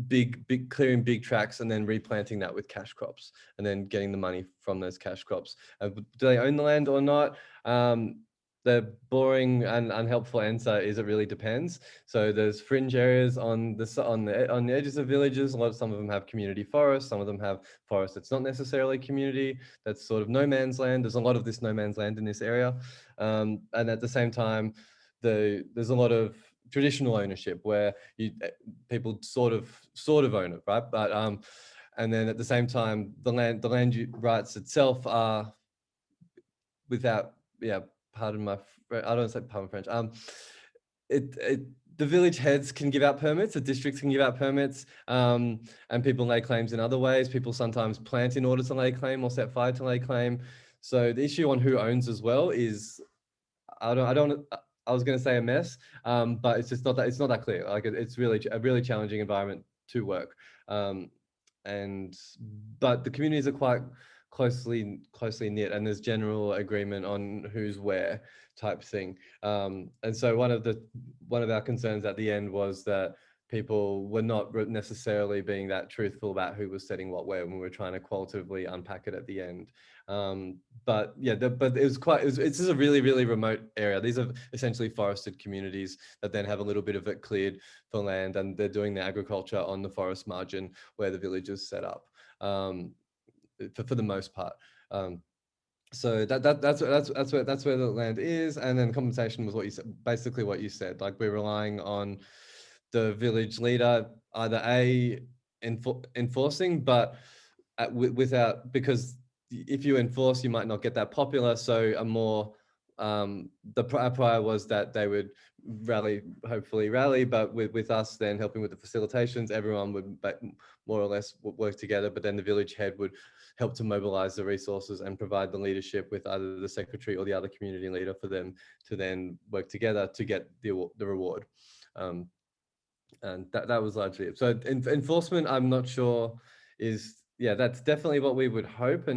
big clearing big tracts and then replanting that with cash crops, and then getting the money from those cash crops. Do they own the land or not? The boring and unhelpful answer is it really depends. So there's fringe areas on the edges of villages. Some of them have community forests. Some of them have forest that's not necessarily community. That's sort of no man's land. There's a lot of this no man's land in this area, and at the same time, there's a lot of traditional ownership where people sort of own it, right? But and then at the same time, the land rights itself are without, pardon my, I don't say pardon French. The village heads can give out permits, the districts can give out permits, and people lay claims in other ways. People sometimes plant in order to lay claim or set fire to lay claim. So the issue on who owns as well is, I was going to say a mess, but it's just not that clear. Like it's really a really challenging environment to work. But the communities are quite closely knit, and there's general agreement on who's where type thing. And so one of our concerns at the end was that people were not necessarily being that truthful about who was setting what where when we were trying to qualitatively unpack it at the end. But yeah, but it's just a really, really remote area. These are essentially forested communities that then have a little bit of it cleared for land, and they're doing the agriculture on the forest margin where the village is set up, for the most part. So that's where the land is, and then compensation was what you said, basically what you said. Like we're relying on the village leader either enforcing, but without, because if you enforce, you might not get that popular. So a more the prior was that they would hopefully rally, but with us then helping with the facilitations, everyone would more or less work together. But then the village head would help to mobilize the resources and provide the leadership with either the secretary or the other community leader for them to then work together to get the reward. And that was largely it. So enforcement, I'm not sure is, yeah, that's definitely what we would hope.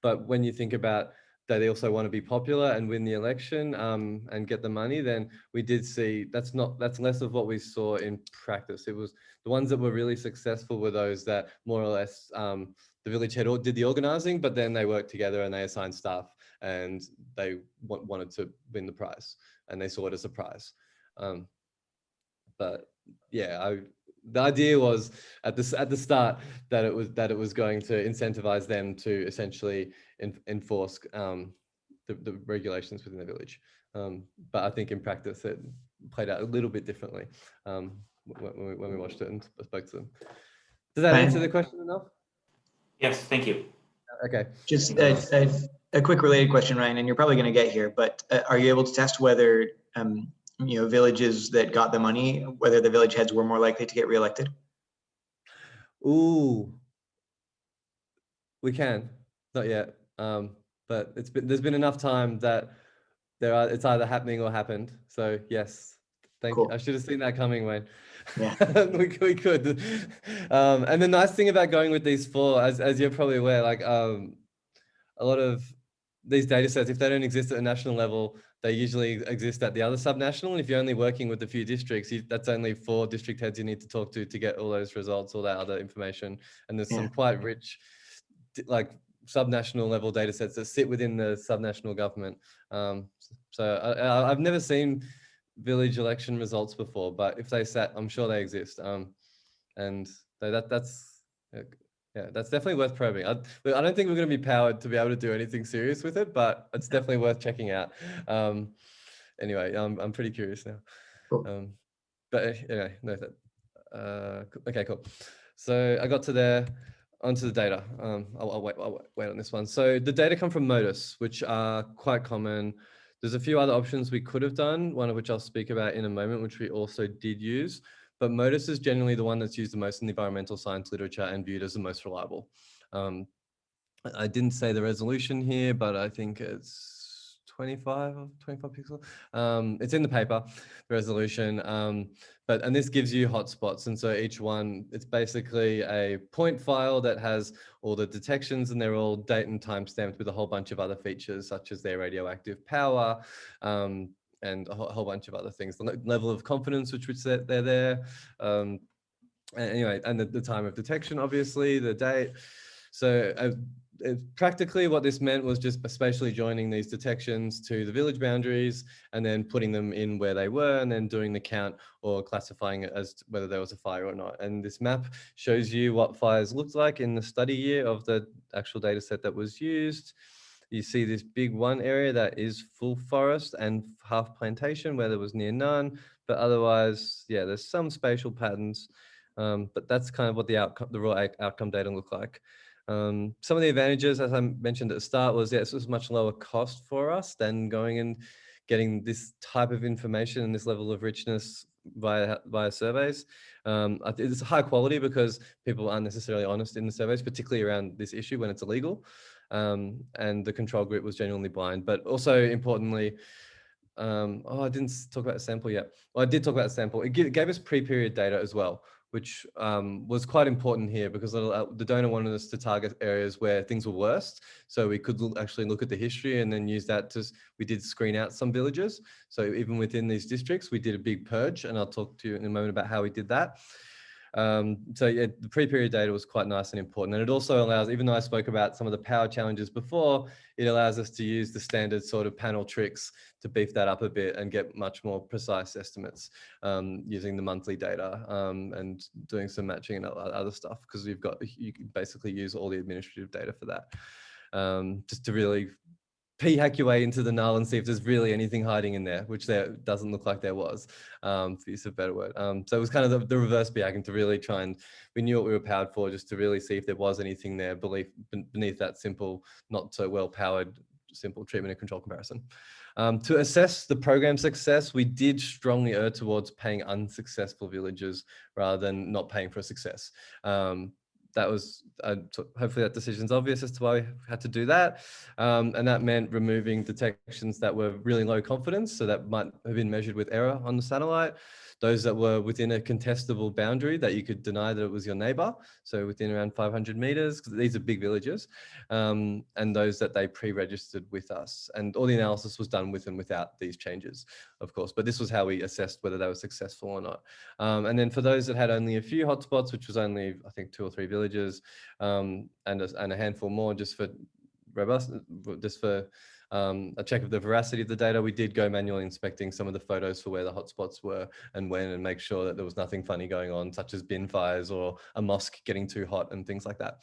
But when you think about that they also want to be popular and win the election and get the money, then we did see that's less of what we saw in practice. It was the ones that were really successful were those that more or less the village head did the organizing, but then they worked together and they assigned staff and they wanted to win the prize and they saw it as a prize. But yeah, the idea was at the start that it was going to incentivize them to essentially enforce the regulations within the village. But I think in practice it played out a little bit differently when we watched it and spoke to them. Does that answer the question enough? Yes, thank you. Okay. Just a quick related question, Ryan, and you're probably going to get here, but are you able to test whether villages that got the money, whether the village heads were more likely to get reelected? Ooh, we can, not yet, but there's been enough time that it's either happening or happened. So yes, thank you. I should have seen that coming, Wayne. Yeah, we could. And the nice thing about going with these four, as you're probably aware, like a lot of these data sets, if they don't exist at a national level, they usually exist at the other subnational. And if you're only working with a few districts, that's only 4 district heads you need to talk to get all those results, all that other information. And there's some quite rich, like subnational level data sets that sit within the subnational government. So I've never seen village election results before, but if they sat, I'm sure they exist. And that's definitely worth probing. I don't think we're going to be powered to be able to do anything serious with it, but it's definitely worth checking out. Anyway, I'm pretty curious now. Cool. But anyway, no, okay, cool. So I got to onto the data. I'll wait on this one. So the data come from Modus, which are quite common. There's a few other options we could have done, one of which I'll speak about in a moment, which we also did use. But Modus is generally the one that's used the most in the environmental science literature and viewed as the most reliable. I didn't say the resolution here, but I think it's 25 pixels. It's in the paper, the resolution. And this gives you hotspots. And so each one, it's basically a point file that has all the detections, and they're all date and time stamped with a whole bunch of other features, such as their radioactive power, and a whole bunch of other things. The level of confidence, which would set they're there. Anyway, and the time of detection, obviously, the date. So practically what this meant was just spatially joining these detections to the village boundaries and then putting them in where they were and then doing the count or classifying it as whether there was a fire or not. And this map shows you what fires looked like in the study year of the actual data set that was used. You see this big one area that is full forest and half plantation where there was near none, but otherwise, yeah, there's some spatial patterns, but that's kind of what the raw outcome data look like. Some of the advantages, as I mentioned at the start, was this was much lower cost for us than going and getting this type of information and this level of richness via surveys. It's high quality because people aren't necessarily honest in the surveys, particularly around this issue when it's illegal. And the control group was genuinely blind, but also importantly, I didn't talk about the sample yet. Well, I did talk about the sample. It gave us pre-period data as well, which was quite important here because the donor wanted us to target areas where things were worst. So we could actually look at the history and then use that we did screen out some villages. So even within these districts, we did a big purge, and I'll talk to you in a moment about how we did that. So yeah, the pre-period data was quite nice and important. And it also allows, even though I spoke about some of the power challenges before, it allows us to use the standard sort of panel tricks to beef that up a bit and get much more precise estimates using the monthly data and doing some matching and other stuff, because you can basically use all the administrative data for that, just to really p-hack your way into the null and see if there's really anything hiding in there, which there doesn't look like there was, for use of a better word. So it was kind of the reverse p-hacking to really try and, we knew what we were powered for, just to really see if there was anything there beneath that simple, not so well powered, simple treatment and control comparison. To assess the program success, we did strongly err towards paying unsuccessful villages rather than not paying for a success. that was hopefully that decision's obvious as to why we had to do that. And that meant removing detections that were really low confidence, so that might have been measured with error on the satellite. Those that were within a contestable boundary that you could deny that it was your neighbor, so within around 500 meters, because these are big villages, and those that they pre-registered with us. And all the analysis was done with and without these changes, of course, but this was how we assessed whether they were successful or not. And then for those that had only a few hotspots, which was only, I think, 2 or 3 villages, and a handful more just for robust, just for a check of the veracity of the data, we did go manually inspecting some of the photos for where the hotspots were and when, and make sure that there was nothing funny going on, such as bin fires or a mosque getting too hot and things like that.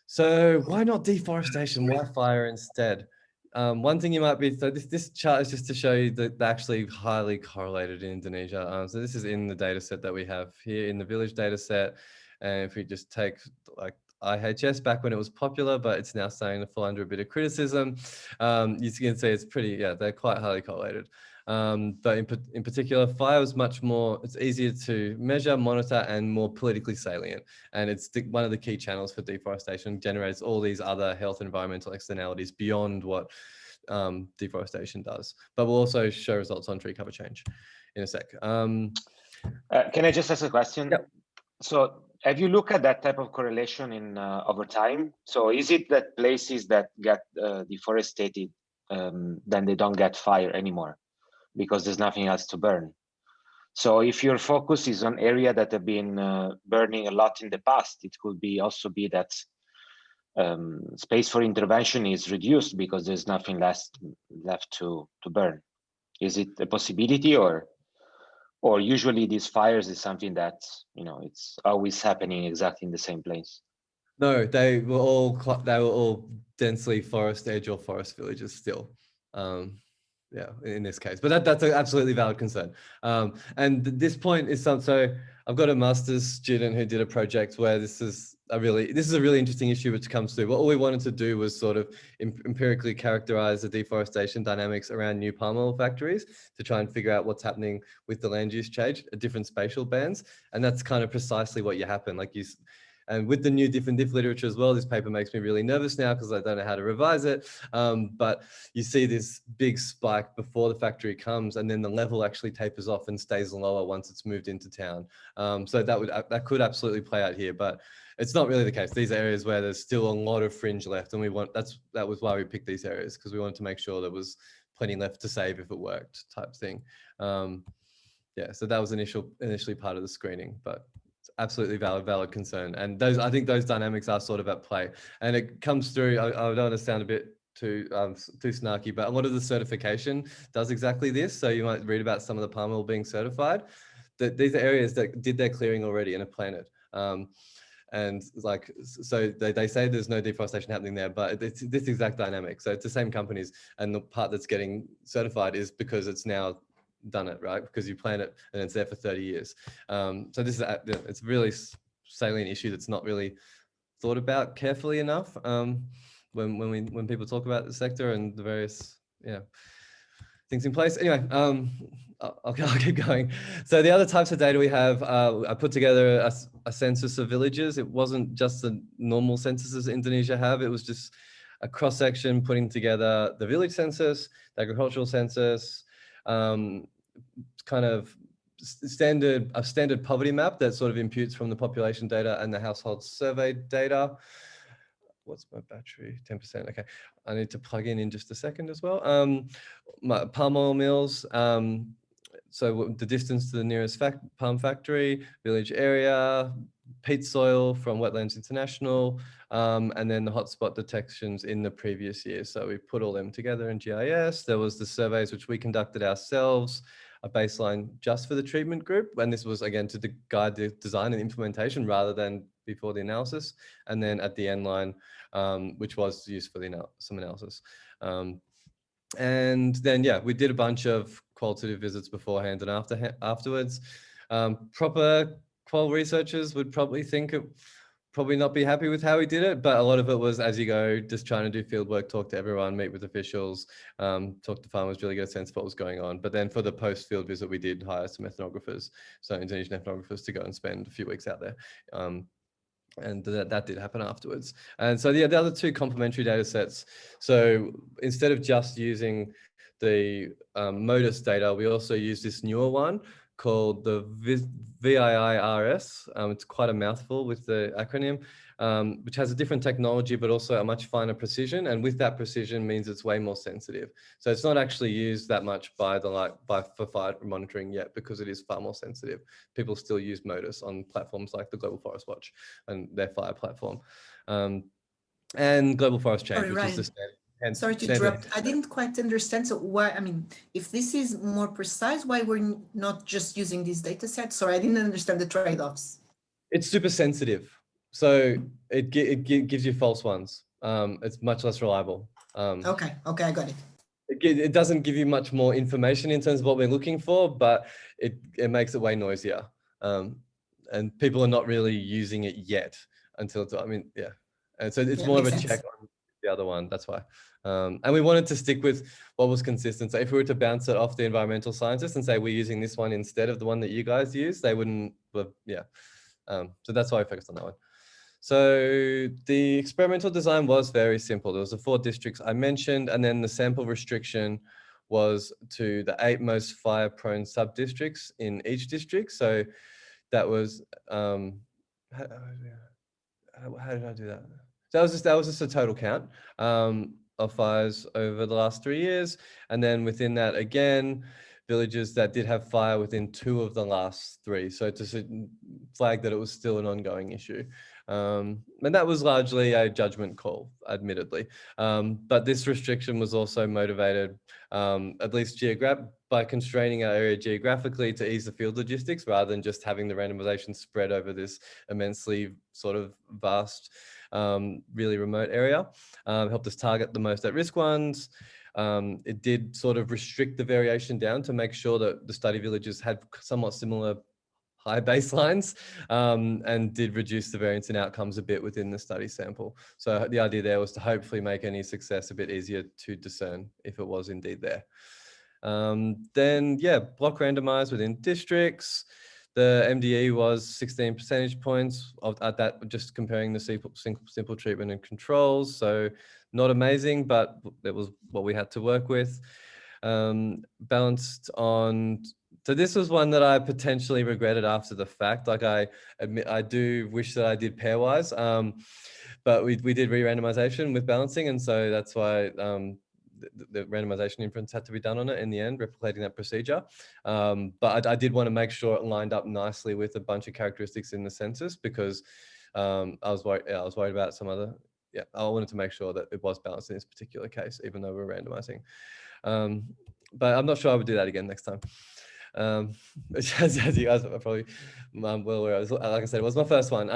So why not deforestation? Why fire instead? One thing you might be, so this chart is just to show you that they're actually highly correlated in Indonesia. So this is in the data set that we have here in the village data set. And if we just take like IHS back when it was popular, but it's now starting to fall under a bit of criticism. You can see it's pretty, yeah, they're quite highly correlated. But in particular, fire was much more, it's easier to measure, monitor, and more politically salient. And it's one of the key channels for deforestation, generates all these other health environmental externalities beyond what deforestation does. But we'll also show results on tree cover change in a sec. Can I just ask a question? Yep. So have you looked at that type of correlation in over time? So is it that places that get deforested, then they don't get fire anymore because there's nothing else to burn? So if your focus is on area that have been burning a lot in the past, it could be also be that space for intervention is reduced because there's nothing left to burn. Is it a possibility, or usually these fires is something that, you know, it's always happening exactly in the same place? No, they were all densely forest edge or forest villages still. Yeah, in this case, but that's an absolutely valid concern. And this point is so I've got a master's student who did a project where this is a really interesting issue which comes through. What all we wanted to do was sort of empirically characterize the deforestation dynamics around new palm oil factories to try and figure out what's happening with the land use change at different spatial bands. And that's kind of precisely what you happen. Like and with the new different diff literature as well, this paper makes me really nervous now because I don't know how to revise it. But you see this big spike before the factory comes, and then the level actually tapers off and stays lower once it's moved into town. So that could absolutely play out here, but it's not really the case. These are areas where there's still a lot of fringe left, and that was why we picked these areas, because we wanted to make sure there was plenty left to save if it worked, type thing. Yeah, so that was initially part of the screening, but absolutely valid concern. And I think those dynamics are sort of at play, and it comes through. I don't want to sound a bit too snarky, but a lot of the certification does exactly this. So you might read about some of the palm oil being certified. That these are areas that did their clearing already and are planted. And like, so they say there's no deforestation happening there, but it's this exact dynamic. So it's the same companies, and the part that's getting certified is because it's now done it, right? Because you plant it and it's there for 30 years. So this is it's a really salient issue that's not really thought about carefully enough when people talk about the sector and the various things in place. Anyway, I'll keep going. So the other types of data we have, I put together a census of villages. It wasn't just the normal censuses Indonesia have. It was just a cross section putting together the village census, the agricultural census, kind of a standard poverty map that sort of imputes from the population data and the household survey data. What's my battery? 10%. Okay, I need to plug in just a second as well. My palm oil mills. So the distance to the nearest palm factory, village area, peat soil from Wetlands International, and then the hotspot detections in the previous year. So we put all them together in GIS. There was the surveys which we conducted ourselves, a baseline just for the treatment group. And this was, again, to guide the design and implementation rather than before the analysis. And then at the end line, which was used for some analysis. And then, yeah, we did a bunch of qualitative visits beforehand and afterwards. Proper qual researchers would probably not be happy with how we did it, but a lot of it was as you go, just trying to do field work, talk to everyone, meet with officials, talk to farmers, really get a sense of what was going on. But then for the post-field visit, we did hire some ethnographers, so Indonesian ethnographers, to go and spend a few weeks out there. And that did happen afterwards. And so the other two complementary data sets. So instead of just using the MODIS data, we also use this newer one called the VIIRS. It's quite a mouthful with the acronym, which has a different technology, but also a much finer precision. And with that precision means it's way more sensitive. So it's not actually used that much for fire monitoring yet, because it is far more sensitive. People still use MODIS on platforms like the Global Forest Watch and their fire platform, and Global Forest Change, Sorry, which Ryan. is the standard. Sorry to interrupt. I didn't quite understand. So why, I mean, if this is more precise, why we're not just using these data sets? Sorry, I didn't understand the trade-offs. It's super sensitive. So it gives you false ones. It's much less reliable. Okay, I got it. It doesn't give you much more information in terms of what we're looking for, but it makes it way noisier. And people are not really using it yet until, I mean, yeah. And so it's more of a check on the other one, that's why. And we wanted to stick with what was consistent. So if we were to bounce it off the environmental scientists and say we're using this one instead of the one that you guys use, they wouldn't, yeah. So that's why I focused on that one. So the experimental design was very simple. There was the 4 districts I mentioned, and then the sample restriction was to the 8 most fire-prone sub-districts in each district. So that was, how did I do that? So that was just a total count of fires over the last 3 years. And then within that, again, villages that did have fire within 2 of the last 3. So to flag that it was still an ongoing issue. And that was largely a judgment call, admittedly. But this restriction was also motivated, at least by constraining our area geographically to ease the field logistics, rather than just having the randomization spread over this immensely sort of vast, really remote area. Helped us target the most at-risk ones. It did sort of restrict the variation down to make sure that the study villages had somewhat similar high baselines, and did reduce the variance in outcomes a bit within the study sample. So the idea there was to hopefully make any success a bit easier to discern if it was indeed there. Then, yeah, block randomized within districts. The MDE was 16 percentage points at that, just comparing the simple treatment and controls. So not amazing, but that was what we had to work with. Balanced on, so this was one that I potentially regretted after the fact. Like, I admit, I do wish that I did pairwise, but we did re-randomization with balancing. And so that's why the randomization inference had to be done on it in the end, replicating that procedure. But I did want to make sure it lined up nicely with a bunch of characteristics in the census, because I was worried about some other, I wanted to make sure that it was balanced in this particular case, even though we're randomizing. But I'm not sure I would do that again next time. As you guys are probably well aware, like I said, it was my first one.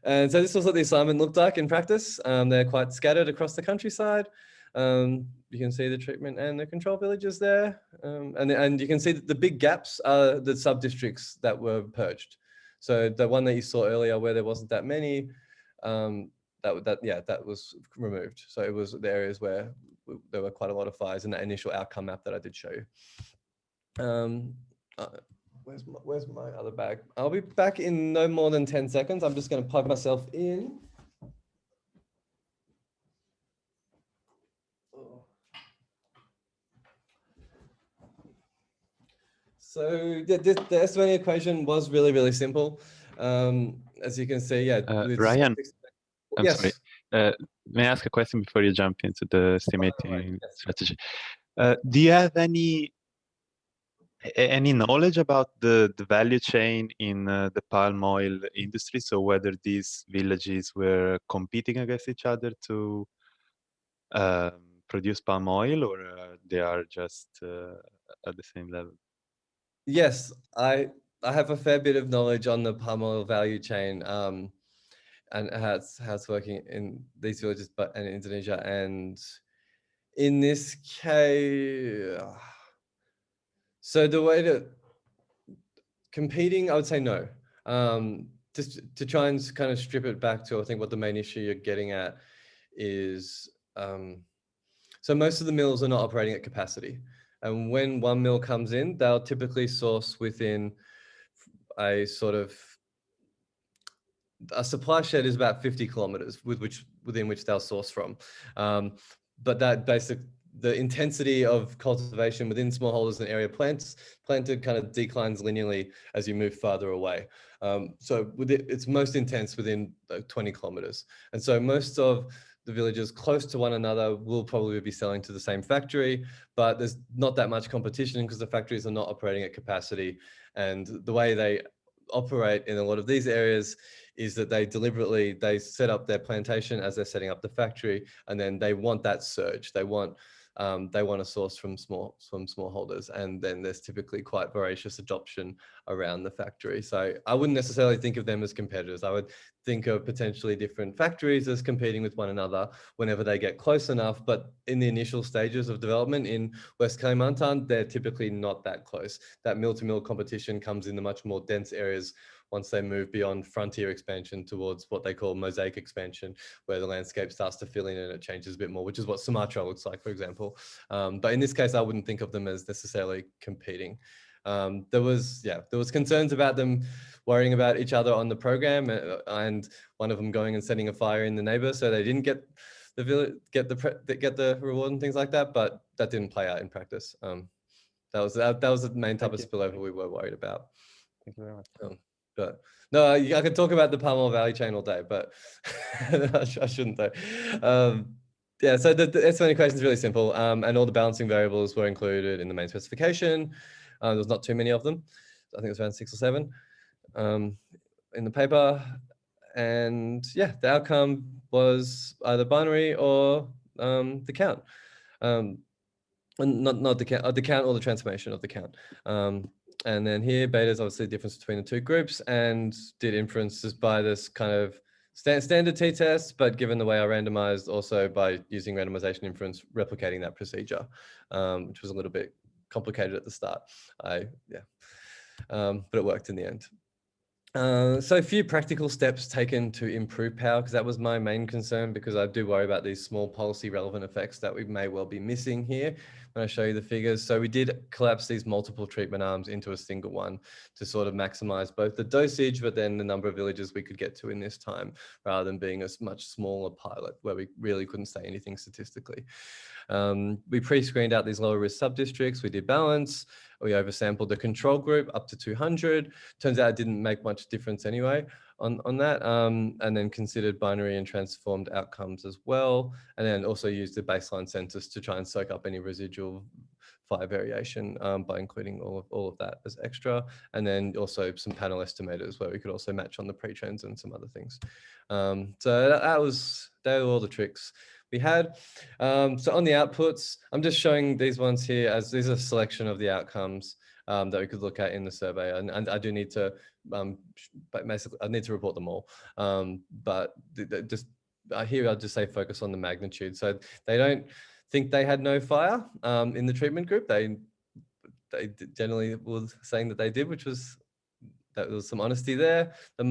And so this was what the assignment looked like in practice. They're quite scattered across the countryside. You can see the treatment and the control villages there. And you can see that the big gaps are the sub-districts that were purged. So the one that you saw earlier where there wasn't that many, that was removed. So it was the areas where there were quite a lot of fires in that initial outcome map that I did show you. Where's my other bag? I'll be back in no more than 10 seconds. I'm just going to plug myself in. So the estimating equation was really, really simple. As you can see, Ryan, I'm yes. sorry. May I ask a question before you jump into the estimating strategy? Do you have any knowledge about the value chain in the palm oil industry? So whether these villages were competing against each other to produce palm oil, or they are just at the same level? Yes, I have a fair bit of knowledge on the palm oil value chain, and how it's working in these villages, but in Indonesia. And in this case, so the way to competing, I would say no. Just to try and kind of strip it back to, I think what the main issue you're getting at is, so most of the mills are not operating at capacity. And when one mill comes in, they'll typically source within a sort of a supply shed is about 50 kilometers within which they'll source from. But that the intensity of cultivation within smallholders and area planted kind of declines linearly as you move farther away. So it's most intense within 20 kilometers. And so most of the villages close to one another will probably be selling to the same factory, but there's not that much competition because the factories are not operating at capacity. And the way they operate in a lot of these areas is that they set up their plantation as they're setting up the factory, and then they want that surge. They want a source from smallholders, and then there's typically quite voracious adoption around the factory. So I wouldn't necessarily think of them as competitors. I would think of potentially different factories as competing with one another whenever they get close enough. But in the initial stages of development in West Kalimantan, they're typically not that close. That mill-to-mill competition comes in the much more dense areas once they move beyond frontier expansion towards what they call mosaic expansion, where the landscape starts to fill in and it changes a bit more, which is what Sumatra looks like, for example. But in this case, I wouldn't think of them as necessarily competing. There was concerns about them worrying about each other on the program, and one of them going and setting a fire in the neighbor, so they didn't get the reward and things like that. But that didn't play out in practice. That was the main type of spillover we were worried about. Thank you very much. But no, I could talk about the Palm Oil Valley chain all day, but I shouldn't though. Yeah, so the estimating equation is really simple, and all the balancing variables were included in the main specification. There's not too many of them. I think it's around 6 or 7 in the paper. And yeah, the outcome was either binary or the count. Not the count, the count or the transformation of the count. And then here, beta is obviously the difference between the two groups, and did inferences by this kind of standard t-test, but given the way I randomized, also by using randomization inference, replicating that procedure, which was a little bit complicated at the start. But it worked in the end. So a few practical steps taken to improve power, because that was my main concern, because I do worry about these small policy relevant effects that we may well be missing here when I show you the figures. So we did collapse these multiple treatment arms into a single one to sort of maximize both the dosage, but then the number of villages we could get to in this time, rather than being a much smaller pilot where we really couldn't say anything statistically. We pre-screened out these lower risk sub-districts. We did balance. We oversampled the control group up to 200. Turns out it didn't make much difference anyway on that. And then considered binary and transformed outcomes as well. And then also used the baseline census to try and soak up any residual fire variation by including all of that as extra. And then also some panel estimators where we could also match on the pre-trends and some other things. So they were all the tricks we had. So on the outputs, I'm just showing these ones here as these are a selection of the outcomes that we could look at in the survey. And I do need to, basically, I need to report them all. But here I'll just say focus on the magnitude. So they don't think they had no fire in the treatment group. They generally were saying that they did, which was, that was some honesty there. The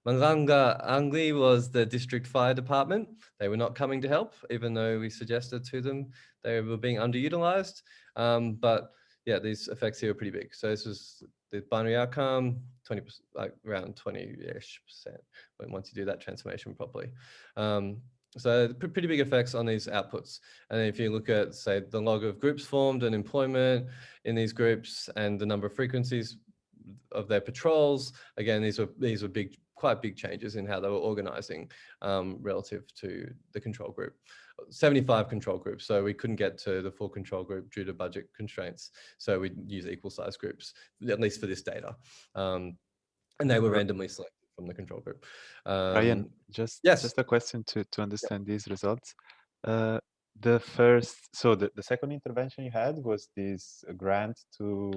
Malanga Angli was the district fire department. They were not coming to help, even though we suggested to them they were being underutilized. But yeah, these effects here are pretty big. So this was the binary outcome, 20%, like around 20-ish% once you do that transformation properly. So pretty big effects on these outputs. And if you look at, say, the log of groups formed and employment in these groups and the number of frequencies of their patrols, again, these were quite big changes in how they were organizing relative to the control group. 75 control groups, so we couldn't get to the full control group due to budget constraints. So we use equal size groups, at least for this data. And they were randomly selected from the control group. Ryan, just a question to understand these results. The second intervention you had was this grant to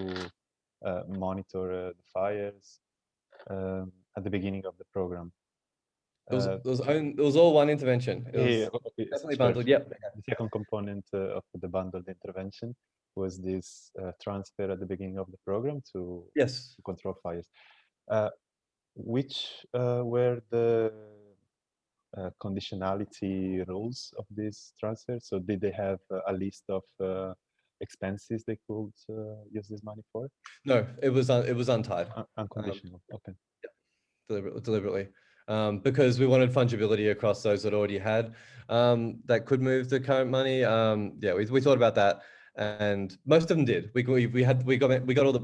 monitor the fires at the beginning of the program. It was all one intervention. It was definitely bundled. Yep. The second component of the bundled intervention was this transfer at the beginning of the program to control fires. Which were the conditionality rules of this transfer? So did they have a list of expenses they could use this money for? No, it was untied. Unconditional. Okay. Yeah. deliberately, because we wanted fungibility across those that already had that could move the current money. Yeah, we thought about that, and most of them did. We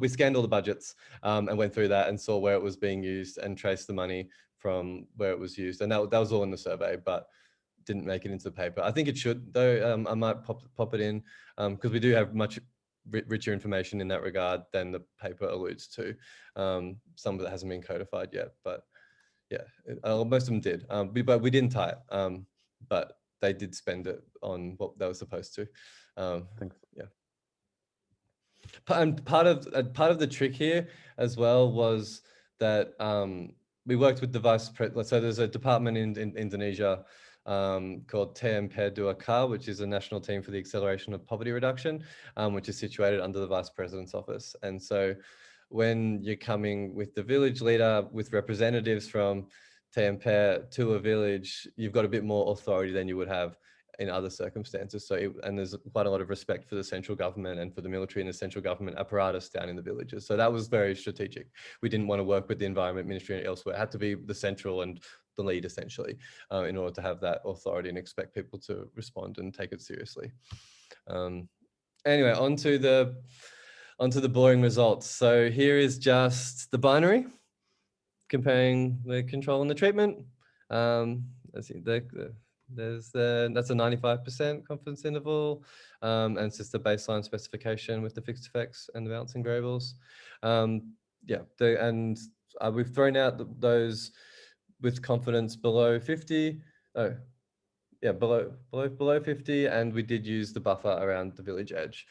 scanned all the budgets and went through that and saw where it was being used and traced the money from where it was used, and that was all in the survey, but didn't make it into the paper. I think it should though. I might pop it in because we do have much richer information in that regard than the paper alludes to. Some of it hasn't been codified yet, but yeah, most of them did. But we didn't tie it. But they did spend it on what they were supposed to. Yeah. And part of the trick here as well was that we worked with the vice president. So there's a department in Indonesia called TMP 2K, which is a national team for the acceleration of poverty reduction, which is situated under the vice president's office. And so when you're coming with the village leader, with representatives from TMP to a village, you've got a bit more authority than you would have in other circumstances. So, and there's quite a lot of respect for the central government and for the military and the central government apparatus down in the villages. So that was very strategic. We didn't want to work with the environment ministry and elsewhere. It had to be the central and the lead essentially, in order to have that authority and expect people to respond and take it seriously. Anyway, onto the boring results. So here is just the binary comparing the control and the treatment. Let's see, that's a 95% confidence interval, and it's just the baseline specification with the fixed effects and the balancing variables. Yeah, we've thrown out those with confidence below 50. Oh, yeah, below 50, and we did use the buffer around the village edge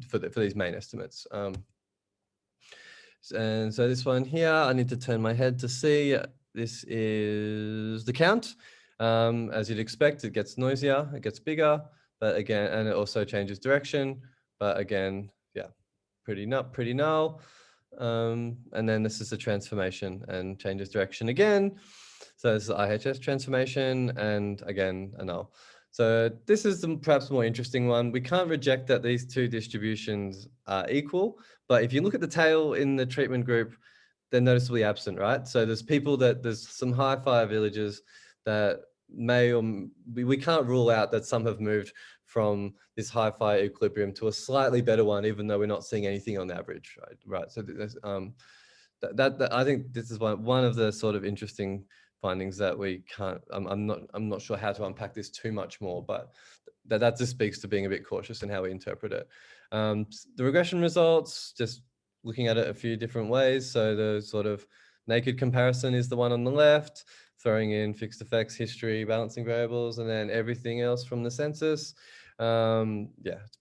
for these main estimates. And so this one here, I need to turn my head to see. This is the count. As you'd expect, it gets noisier, it gets bigger, but again, and it also changes direction. But again, yeah, pretty null. And then this is the transformation and changes direction again. So this is the IHS transformation, and again, a null. So this is the perhaps more interesting one. We can't reject that these two distributions are equal, but if you look at the tail in the treatment group, they're noticeably absent, right? So there's some high fire villages that may, or we can't rule out that some have moved from this high fire equilibrium to a slightly better one, even though we're not seeing anything on average, right? So there's, I think this is one of the sort of interesting findings that we can't. I'm not sure how to unpack this too much more, but that just speaks to being a bit cautious in how we interpret it. The regression results, just looking at it a few different ways. So the sort of naked comparison is the one on the left, throwing in fixed effects, history, balancing variables, and then everything else from the census. Yeah, it's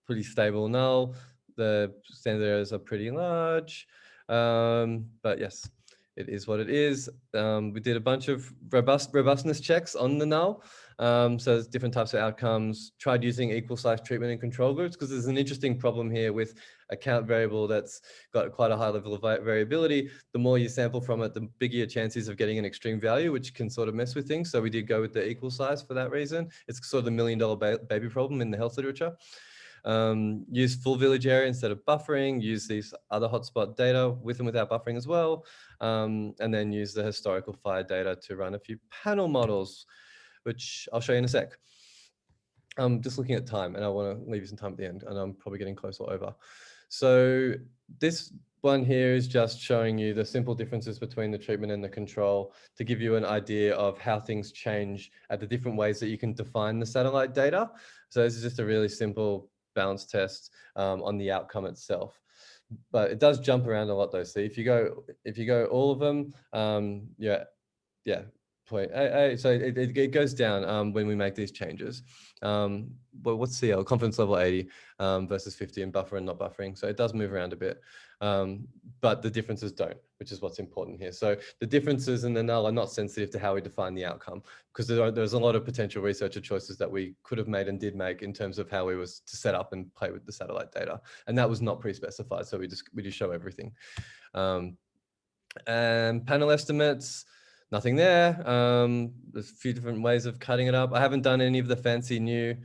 pretty stable null. The standard errors are pretty large, but yes, it is what it is. We did a bunch of robustness checks on the null. So there's different types of outcomes, tried using equal size treatment in control groups, because there's an interesting problem here with a count variable that's got quite a high level of variability. The more you sample from it, the bigger your chances of getting an extreme value, which can sort of mess with things. So we did go with the equal size for that reason. It's sort of the $1 million baby problem in the health literature. Use full village area instead of buffering, use these other hotspot data with and without buffering as well, and then use the historical fire data to run a few panel models, which I'll show you in a sec. I'm just looking at time, and I want to leave you some time at the end, and I'm probably getting close or over. So this one here is just showing you the simple differences between the treatment and the control to give you an idea of how things change at the different ways that you can define the satellite data. So this is just a really simple balance test on the outcome itself, but it does jump around a lot though. So if you go all of them, yeah, 0.88. So it goes down when we make these changes. But what's CL? Confidence level 80 versus 50 in buffer and not buffering. So it does move around a bit, but the differences don't, which is what's important here. So the differences in the null are not sensitive to how we define the outcome, because there's a lot of potential researcher choices that we could have made and did make in terms of how we was to set up and play with the satellite data, and that was not pre-specified. So we just show everything. And panel estimates. Nothing there. There's a few different ways of cutting it up. I haven't done any of the fancy new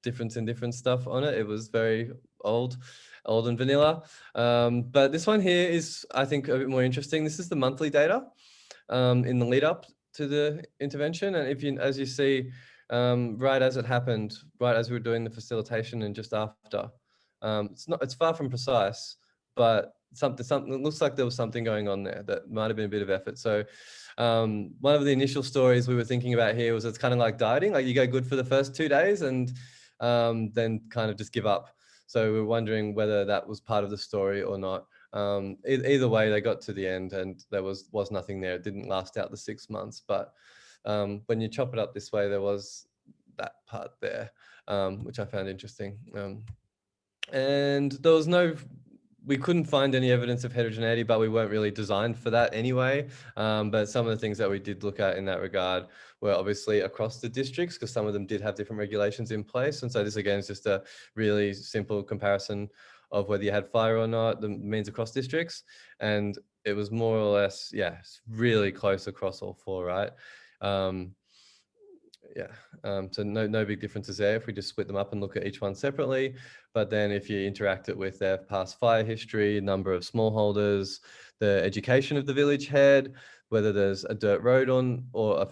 difference in different stuff on it. It was very old. old and vanilla. But this one here is, I think, a bit more interesting. This is the monthly data in the lead up to the intervention. And if you, as you see, right as it happened, right as we were doing the facilitation and just after, it's far from precise, but something, it looks like there was something going on there that might have been a bit of effort. So one of the initial stories we were thinking about here was it's kind of like dieting, like you go good for the first 2 days and then kind of just give up. So we're wondering whether that was part of the story or not. Either way, they got to the end and there was nothing there. It didn't last out the 6 months, but when you chop it up this way, there was that part there, which I found interesting. And there was we couldn't find any evidence of heterogeneity, but we weren't really designed for that anyway. But some of the things that we did look at in that regard were obviously across the districts, because some of them did have different regulations in place. And so this again is just a really simple comparison of whether you had fire or not, the means across districts. And it was more or less, yeah, really close across all 4, right? So no big differences there if we just split them up and look at each one separately. But then if you interact it with their past fire history, number of smallholders, the education of the village head, whether there's a dirt road on or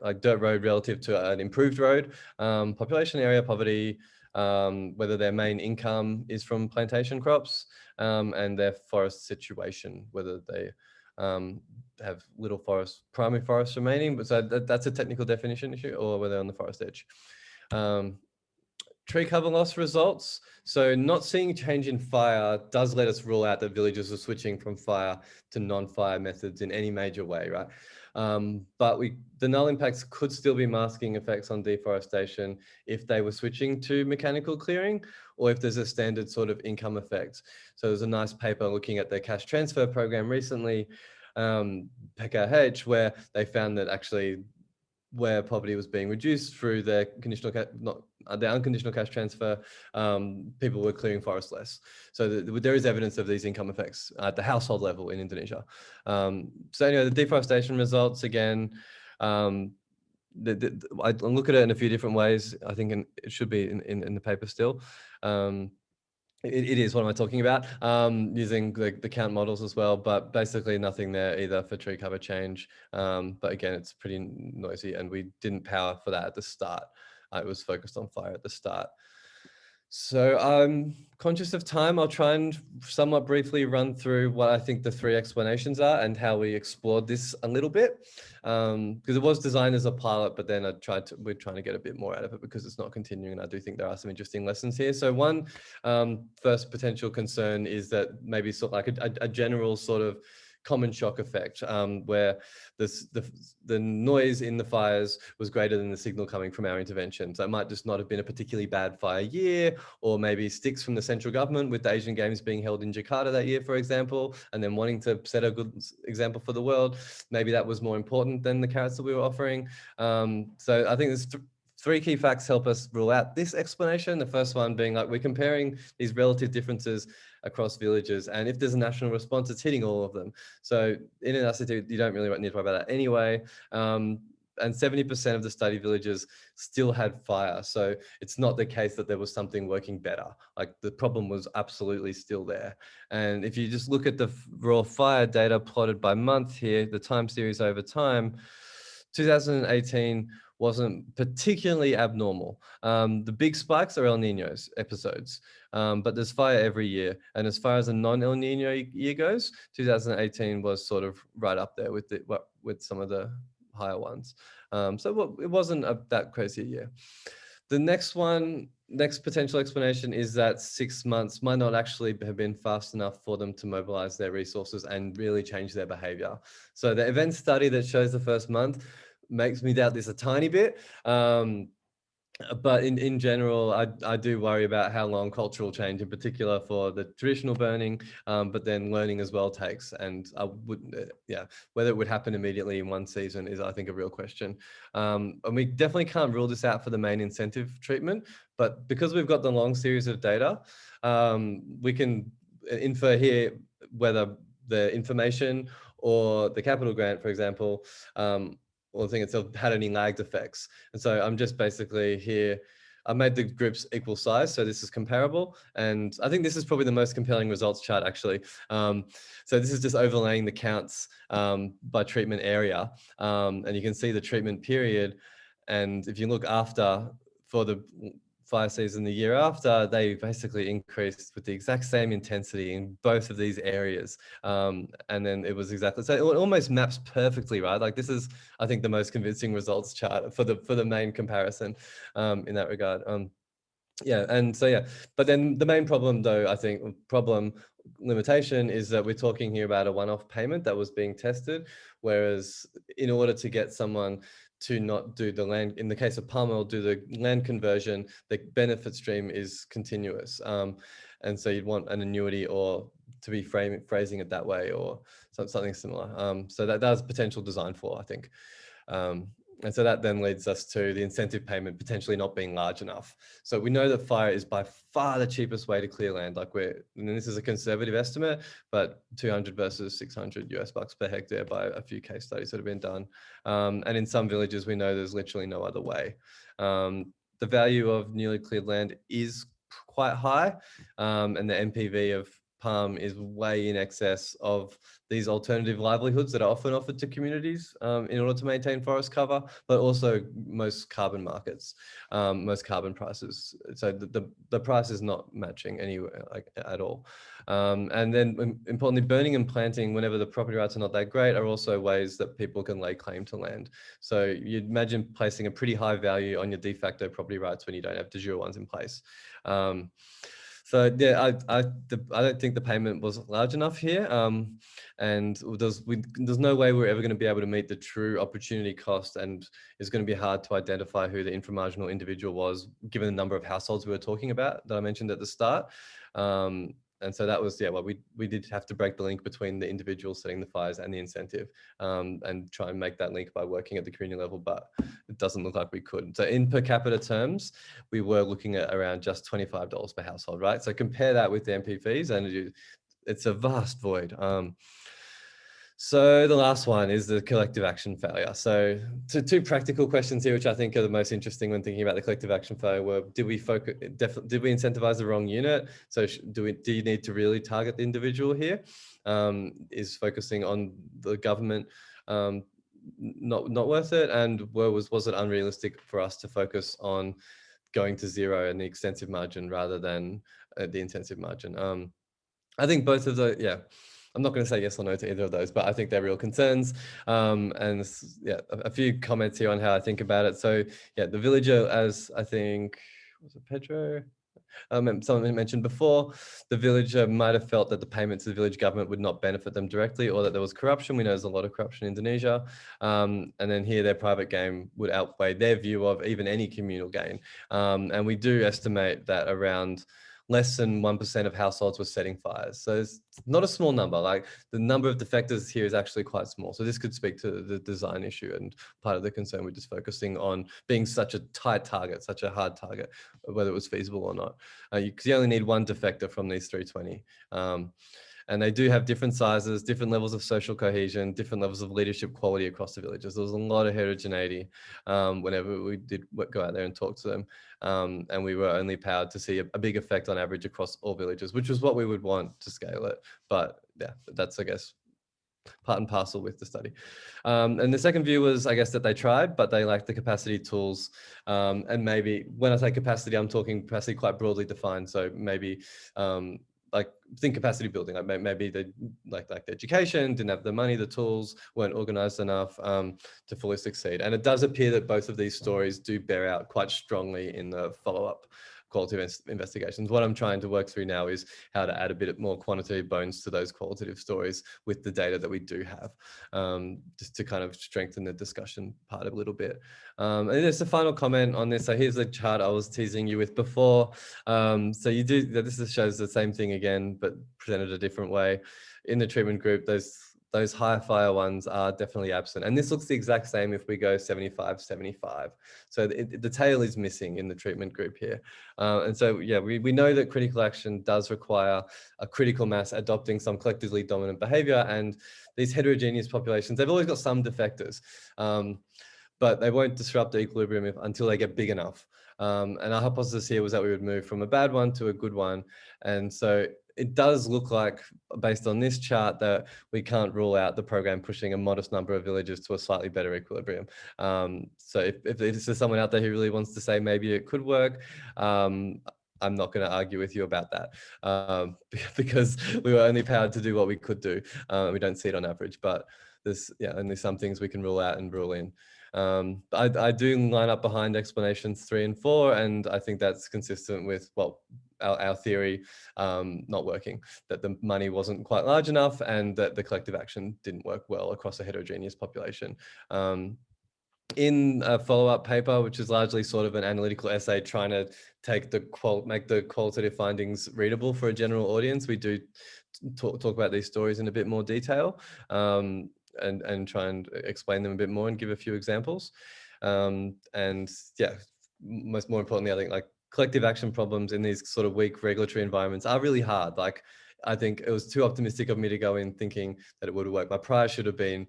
a dirt road relative to an improved road, population area, poverty, whether their main income is from plantation crops, and their forest situation, whether they have little forest, primary forest remaining, but so that's a technical definition issue, or whether on the forest edge. Tree cover loss results. So not seeing change in fire does let us rule out that villages are switching from fire to non-fire methods in any major way, right? But the null impacts could still be masking effects on deforestation if they were switching to mechanical clearing, or if there's a standard sort of income effect. So there's a nice paper looking at the cash transfer program recently, PKH, where they found that actually where poverty was being reduced through the unconditional cash transfer, people were clearing forest less. So there is evidence of these income effects at the household level in Indonesia. So anyway, the deforestation results again, I look at it in a few different ways. I think it should be in the paper still. It is, what am I talking about? Using the count models as well, but basically nothing there either for tree cover change. But again, it's pretty noisy and we didn't power for that at the start. It was focused on fire at the start. So I'm conscious of time. I'll try and somewhat briefly run through what I think the 3 explanations are and how we explored this a little bit. Because it was designed as a pilot, but then we're trying to get a bit more out of it because it's not continuing. And I do think there are some interesting lessons here. So one first potential concern is that maybe sort of like a general sort of common shock effect, where the noise in the fires was greater than the signal coming from our intervention. So it might just not have been a particularly bad fire year, or maybe sticks from the central government with the Asian Games being held in Jakarta that year, for example, and then wanting to set a good example for the world. Maybe that was more important than the carrots that we were offering. So I think there's 3 key facts help us rule out this explanation. The first one being like we're comparing these relative differences across villages, and if there's a national response, it's hitting all of them. So in an RCT, you don't really need to worry about that anyway. And 70% of the study villages still had fire. So it's not the case that there was something working better. Like the problem was absolutely still there. And if you just look at the raw fire data plotted by month here, the time series over time, 2018 wasn't particularly abnormal. The big spikes are El Niño's episodes, but there's fire every year. And as far as a non-El Niño year goes, 2018 was sort of right up there with some of the higher ones. So it wasn't that crazy a year. The next potential explanation is that 6 months might not actually have been fast enough for them to mobilize their resources and really change their behavior. So the event study that shows the first month makes me doubt this a tiny bit. But in general, I do worry about how long cultural change, in particular for the traditional burning, but then learning as well takes. And I wouldn't, whether it would happen immediately in one season is, I think, a real question. And we definitely can't rule this out for the main incentive treatment, but because we've got the long series of data, we can infer here whether the information or the capital grant, for example, or the thing itself had any lagged effects. And so I'm just basically here I made the groups equal size, so this is comparable. And I think this is probably the most compelling results chart, actually. So this is just overlaying the counts by treatment area. And you can see the treatment period. And if you look after, for the fire season the year after, they basically increased with the exact same intensity in both of these areas. And then it was exactly, so it almost maps perfectly, right? Like this is, I think, the most convincing results chart for the main comparison in that regard. Yeah, and so yeah, but then the main problem though, I think, limitation is that we're talking here about a one-off payment that was being tested, whereas in order to get someone to not do the land, in the case of palm oil, do the land conversion, the benefit stream is continuous. And so you'd want an annuity or to be phrasing it that way, or something similar. So that's potential design flaw, I think. And so that then leads us to the incentive payment potentially not being large enough. So we know that fire is by far the cheapest way to clear land. Like and this is a conservative estimate, but 200 versus 600 US bucks per hectare by a few case studies that have been done. And in some villages, we know there's literally no other way. The value of newly cleared land is quite high, and the NPV of palm is way in excess of these alternative livelihoods that are often offered to communities in order to maintain forest cover, but also most carbon markets, most carbon prices. So the price is not matching anywhere, like, at all. And then importantly, burning and planting whenever the property rights are not that great are also ways that people can lay claim to land. So you'd imagine placing a pretty high value on your de facto property rights when you don't have de jure ones in place. So yeah, I don't think the payment was large enough here, and there's no way we're ever going to be able to meet the true opportunity cost, and it's going to be hard to identify who the inframarginal individual was, given the number of households we were talking about that I mentioned at the start. And so that was, yeah, well, we did have to break the link between the individual setting the fires and the incentive, and try and make that link by working at the community level, but it doesn't look like we could. So in per capita terms, we were looking at around just $25 per household, right? So compare that with the MPVs and it's a vast void. So the last one is the collective action failure. So two practical questions here, which I think are the most interesting when thinking about the collective action failure, were, did we incentivize the wrong unit? So do you need to really target the individual here? Is focusing on the government not worth it? And was it unrealistic for us to focus on going to zero and the extensive margin rather than the intensive margin? I think both of the, yeah. I'm not going to say yes or no to either of those, but I think they're real concerns. And yeah, a few comments here on how I think about it. So yeah, the villager, as I think, was it Pedro? Someone mentioned before, the villager might have felt that the payments to the village government would not benefit them directly, or that there was corruption. We know there's a lot of corruption in Indonesia. And then here their private gain would outweigh their view of even any communal gain. And we do estimate that around less than 1% of households were setting fires. So it's not a small number. Like, the number of defectors here is actually quite small. So this could speak to the design issue, and part of the concern we're just focusing on being such a tight target, such a hard target, whether it was feasible or not. Because you only need one defector from these 320. And they do have different sizes, different levels of social cohesion, different levels of leadership quality across the villages. There was a lot of heterogeneity whenever we did go out there and talk to them. And we were only powered to see a big effect on average across all villages, which is what we would want to scale it. But yeah, that's, I guess, part and parcel with the study. And the second view was, I guess, that they tried, but they lacked the capacity tools. And maybe when I say capacity, I'm talking capacity quite broadly defined. So maybe like, think capacity building, like maybe they like the education, didn't have the money, the tools, weren't organized enough to fully succeed. And it does appear that both of these stories do bear out quite strongly in the follow-up qualitative investigations. What I'm trying to work through now is how to add a bit more quantitative bones to those qualitative stories with the data that we do have, just to kind of strengthen the discussion part a little bit. And there's a final comment on this. So here's the chart I was teasing you with before. So you do, this shows the same thing again, but presented a different way. In the treatment group, those high fire ones are definitely absent. And this looks the exact same if we go 75-75. So the tail is missing in the treatment group here. And so, yeah, we know that critical action does require a critical mass adopting some collectively dominant behavior. And these heterogeneous populations, they've always got some defectors. but they won't disrupt the equilibrium until they get big enough. And our hypothesis here was that we would move from a bad one to a good one. And so it does look like, based on this chart, that we can't rule out the program pushing a modest number of villages to a slightly better equilibrium. So if there's someone out there who really wants to say maybe it could work, I'm not going to argue with you about that, because we were only powered to do what we could do. We don't see it on average, but there's only some things we can rule out and rule in. I do line up behind explanations 3 and 4, and I think that's consistent with our theory not working, that the money wasn't quite large enough and that the collective action didn't work well across a heterogeneous population. In a follow-up paper, which is largely sort of an analytical essay trying to make the qualitative findings readable for a general audience, we do talk about these stories in a bit more detail, and try and explain them a bit more and give a few examples. And yeah, more importantly, I think like collective action problems in these sort of weak regulatory environments are really hard. Like, I think it was too optimistic of me to go in thinking that it would work. My prior should have been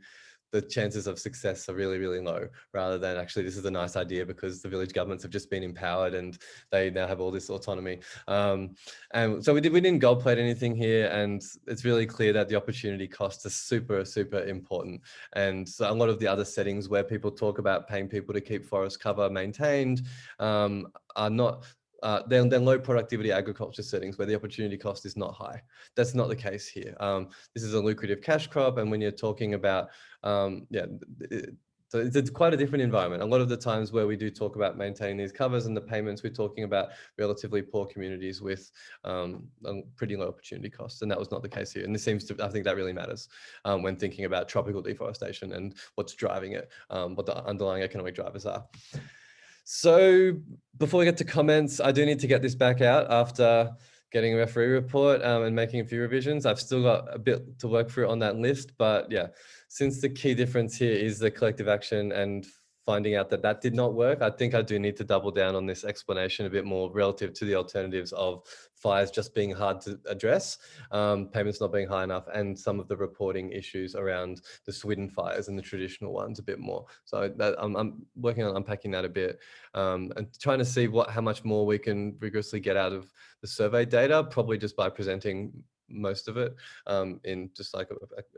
the chances of success are really, really low, rather than actually this is a nice idea because the village governments have just been empowered and they now have all this autonomy. And so we didn't gold plate anything here, and it's really clear that the opportunity costs are super, super important. And so a lot of the other settings where people talk about paying people to keep forest cover maintained are not, they're low productivity agriculture settings where the opportunity cost is not high. That's not the case here. This is a lucrative cash crop, and when you're talking about, so it's quite a different environment. A lot of the times where we do talk about maintaining these covers and the payments, we're talking about relatively poor communities with pretty low opportunity costs, and that was not the case here. And this seems to, I think that really matters when thinking about tropical deforestation and what's driving it, what the underlying economic drivers are. So before we get to comments, I do need to get this back out after getting a referee report and making a few revisions. I've still got a bit to work through on that list, but yeah, since the key difference here is the collective action and finding out that that did not work, I think I do need to double down on this explanation a bit more relative to the alternatives of fires just being hard to address, payments not being high enough, and some of the reporting issues around the Sweden fires and the traditional ones a bit more. So I'm working on unpacking that a bit, and trying to see how much more we can rigorously get out of the survey data, probably just by presenting most of it in just like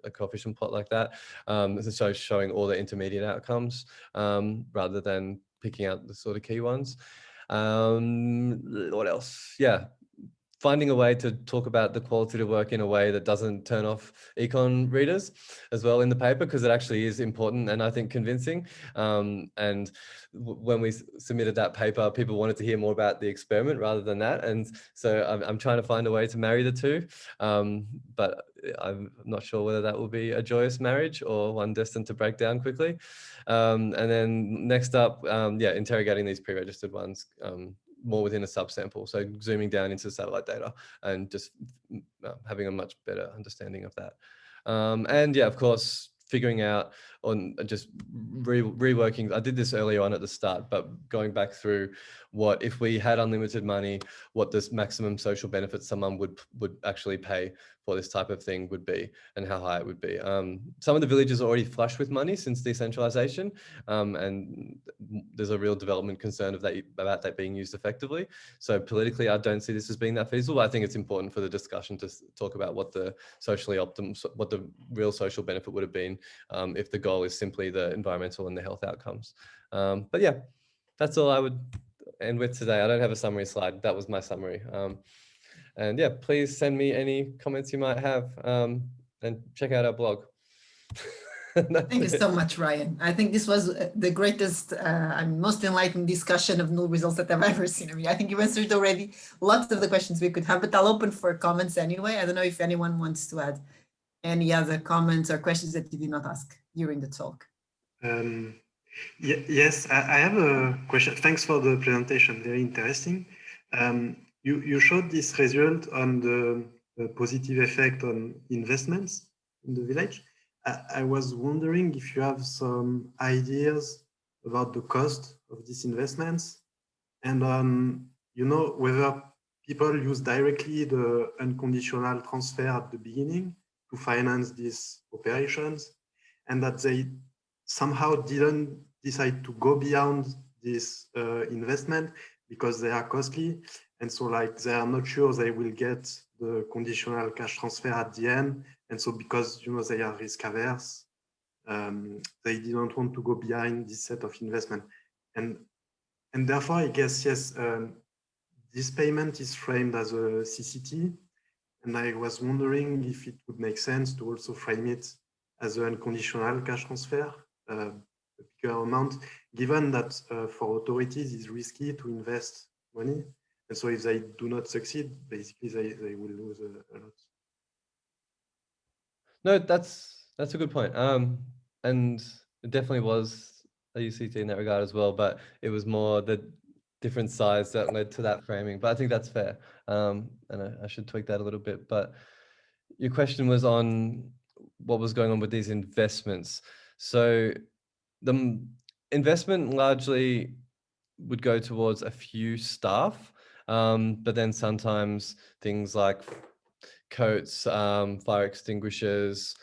a coefficient plot like that. So showing all the intermediate outcomes rather than picking out the sort of key ones. What else? Yeah. Finding a way to talk about the qualitative work in a way that doesn't turn off econ readers as well in the paper, because it actually is important and I think convincing. And when we submitted that paper, people wanted to hear more about the experiment rather than that. And so I'm trying to find a way to marry the two, but I'm not sure whether that will be a joyous marriage or one destined to break down quickly. And then next up, interrogating these pre-registered ones more within a subsample. So zooming down into satellite data and just having a much better understanding of that. And yeah, of course, figuring out on just reworking. I did this earlier on at the start, but going back through what if we had unlimited money, what this maximum social benefit someone would actually pay for this type of thing would be, and how high it would be. Some of the villages are already flush with money since decentralization, and there's a real development concern about that being used effectively. So politically, I don't see this as being that feasible. I think it's important for the discussion to talk about what the what the real social benefit would have been if the goal is simply the environmental and the health outcomes. But yeah, that's all I would end with today. I don't have a summary slide. That was my summary. And yeah, please send me any comments you might have, and check out our blog. Thank you so much, Ryan. I think this was the greatest and most enlightening discussion of null results that I've ever seen. I mean, I think you answered already lots of the questions we could have, but I'll open for comments anyway. I don't know if anyone wants to add any other comments or questions that you did not ask during the talk. Yes, I have a question. Thanks for the presentation, very interesting. You showed this result on the positive effect on investments in the village. I was wondering if you have some ideas about the cost of these investments, and whether people use directly the unconditional transfer at the beginning to finance these operations, and that they somehow didn't decide to go beyond this investment because they are costly. And so like they are not sure they will get the conditional cash transfer at the end. And so because, you know, they are risk averse, they didn't want to go behind this set of investment. And therefore, I guess, yes, this payment is framed as a CCT. And I was wondering if it would make sense to also frame it as an unconditional cash transfer, a bigger amount, given that for authorities it's risky to invest money. And so if they do not succeed, basically they will lose a lot. No, that's a good point. And it definitely was a UCT in that regard as well, but it was more the different size that led to that framing. But I think that's fair. And I should tweak that a little bit. But your question was on what was going on with these investments. So the investment largely would go towards a few staff, but then sometimes things like coats, fire extinguishers,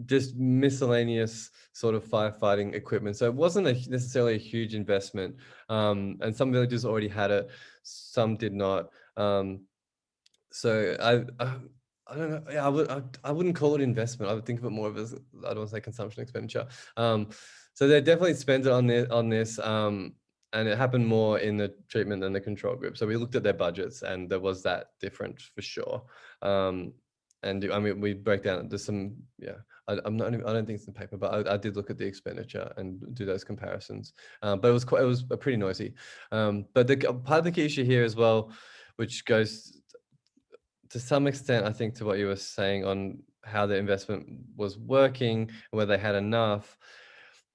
just miscellaneous sort of firefighting equipment. So it wasn't necessarily a huge investment, and some villages already had it, some did not. So I don't know. Yeah, I wouldn't call it investment. I would think of it more of as, I don't want to say consumption expenditure. So they definitely spent it on this. And it happened more in the treatment than the control group. So we looked at their budgets, and there was that difference for sure. And I mean, we break down. There's some, yeah. I don't think it's in the paper, but I did look at the expenditure and do those comparisons. But it was pretty noisy. But the part of the key issue here as well, which goes to some extent, I think, to what you were saying on how the investment was working and whether they had enough.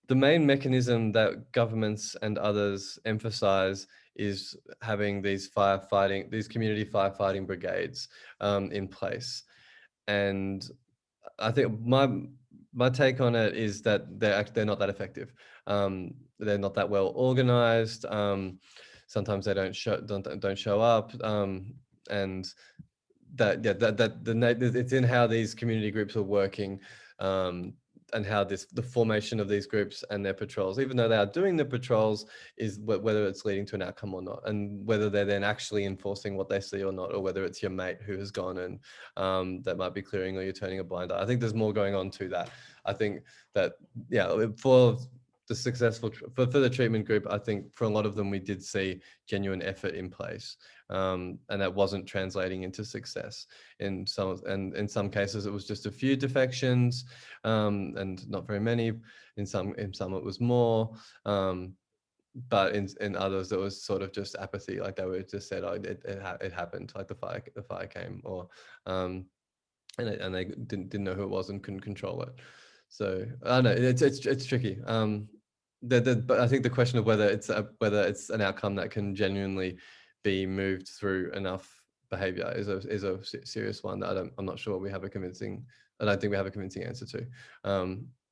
The main mechanism that governments and others emphasize is having these community firefighting brigades in place. And I think my take on it is that they're not that effective. They're not that well organized. Sometimes they don't show up, and it's in how these community groups are working, and how the formation of these groups and their patrols, even though they are doing the patrols, is whether it's leading to an outcome or not, and whether they're then actually enforcing what they see or not, or whether it's your mate who has gone and that might be clearing, or you're turning a blind eye. I think there's more going on to that. I think that, yeah, for the successful for the treatment group, I think for a lot of them we did see genuine effort in place, and that wasn't translating into success. In some cases it was just a few defections, and not very many. In some it was more, but in others it was sort of just apathy, like they were just said, oh, it happened, like the fire came, or and they didn't know who it was and couldn't control it. So I don't know, it's tricky. But I think the question of whether it's an outcome that can genuinely be moved through enough behavior is a serious one that I'm not sure we have a convincing. I don't think we have a convincing answer to.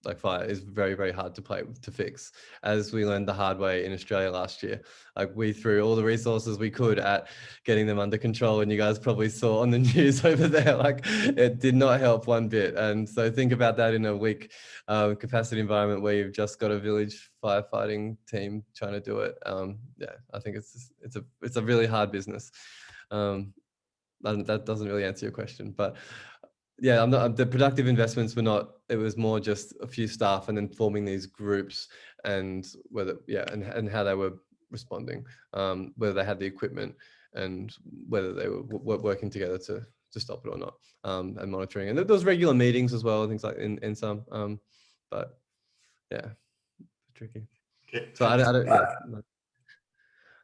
Like fire is very, very hard to fix, as we learned the hard way in Australia last year. Like we threw all the resources we could at getting them under control, and you guys probably saw on the news over there, like it did not help one bit. And so think about that in a weak capacity environment where you've just got a village firefighting team trying to do it. Yeah, I think it's a really hard business. That doesn't really answer your question, but yeah, the productive investments were not. It was more just a few staff and then forming these groups, and and how they were responding, whether they had the equipment, and whether they were working together to stop it or not, and monitoring. And there was regular meetings as well, things like in some, but yeah, tricky. Okay. So I don't.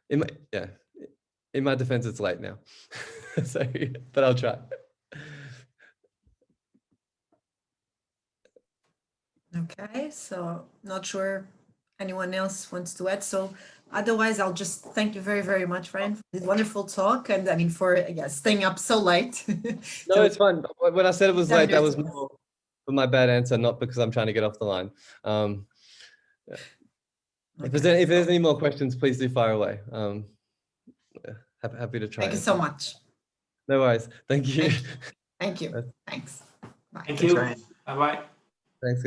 Yeah. In my defense, it's late now, so but I'll try. Okay, so not sure anyone else wants to add. So otherwise, I'll just thank you very, very much, Ryan, for this wonderful talk. And I mean, for staying up so late. No, it's fine. When I said it was late, that was more for my bad answer, not because I'm trying to get off the line. Yeah. Okay. If there's any more questions, please do fire away. Yeah, happy to try. Thank you so much. No worries. Thank you. Thank you. Thanks. Bye. Thank you. Bye-bye. Thanks, guys.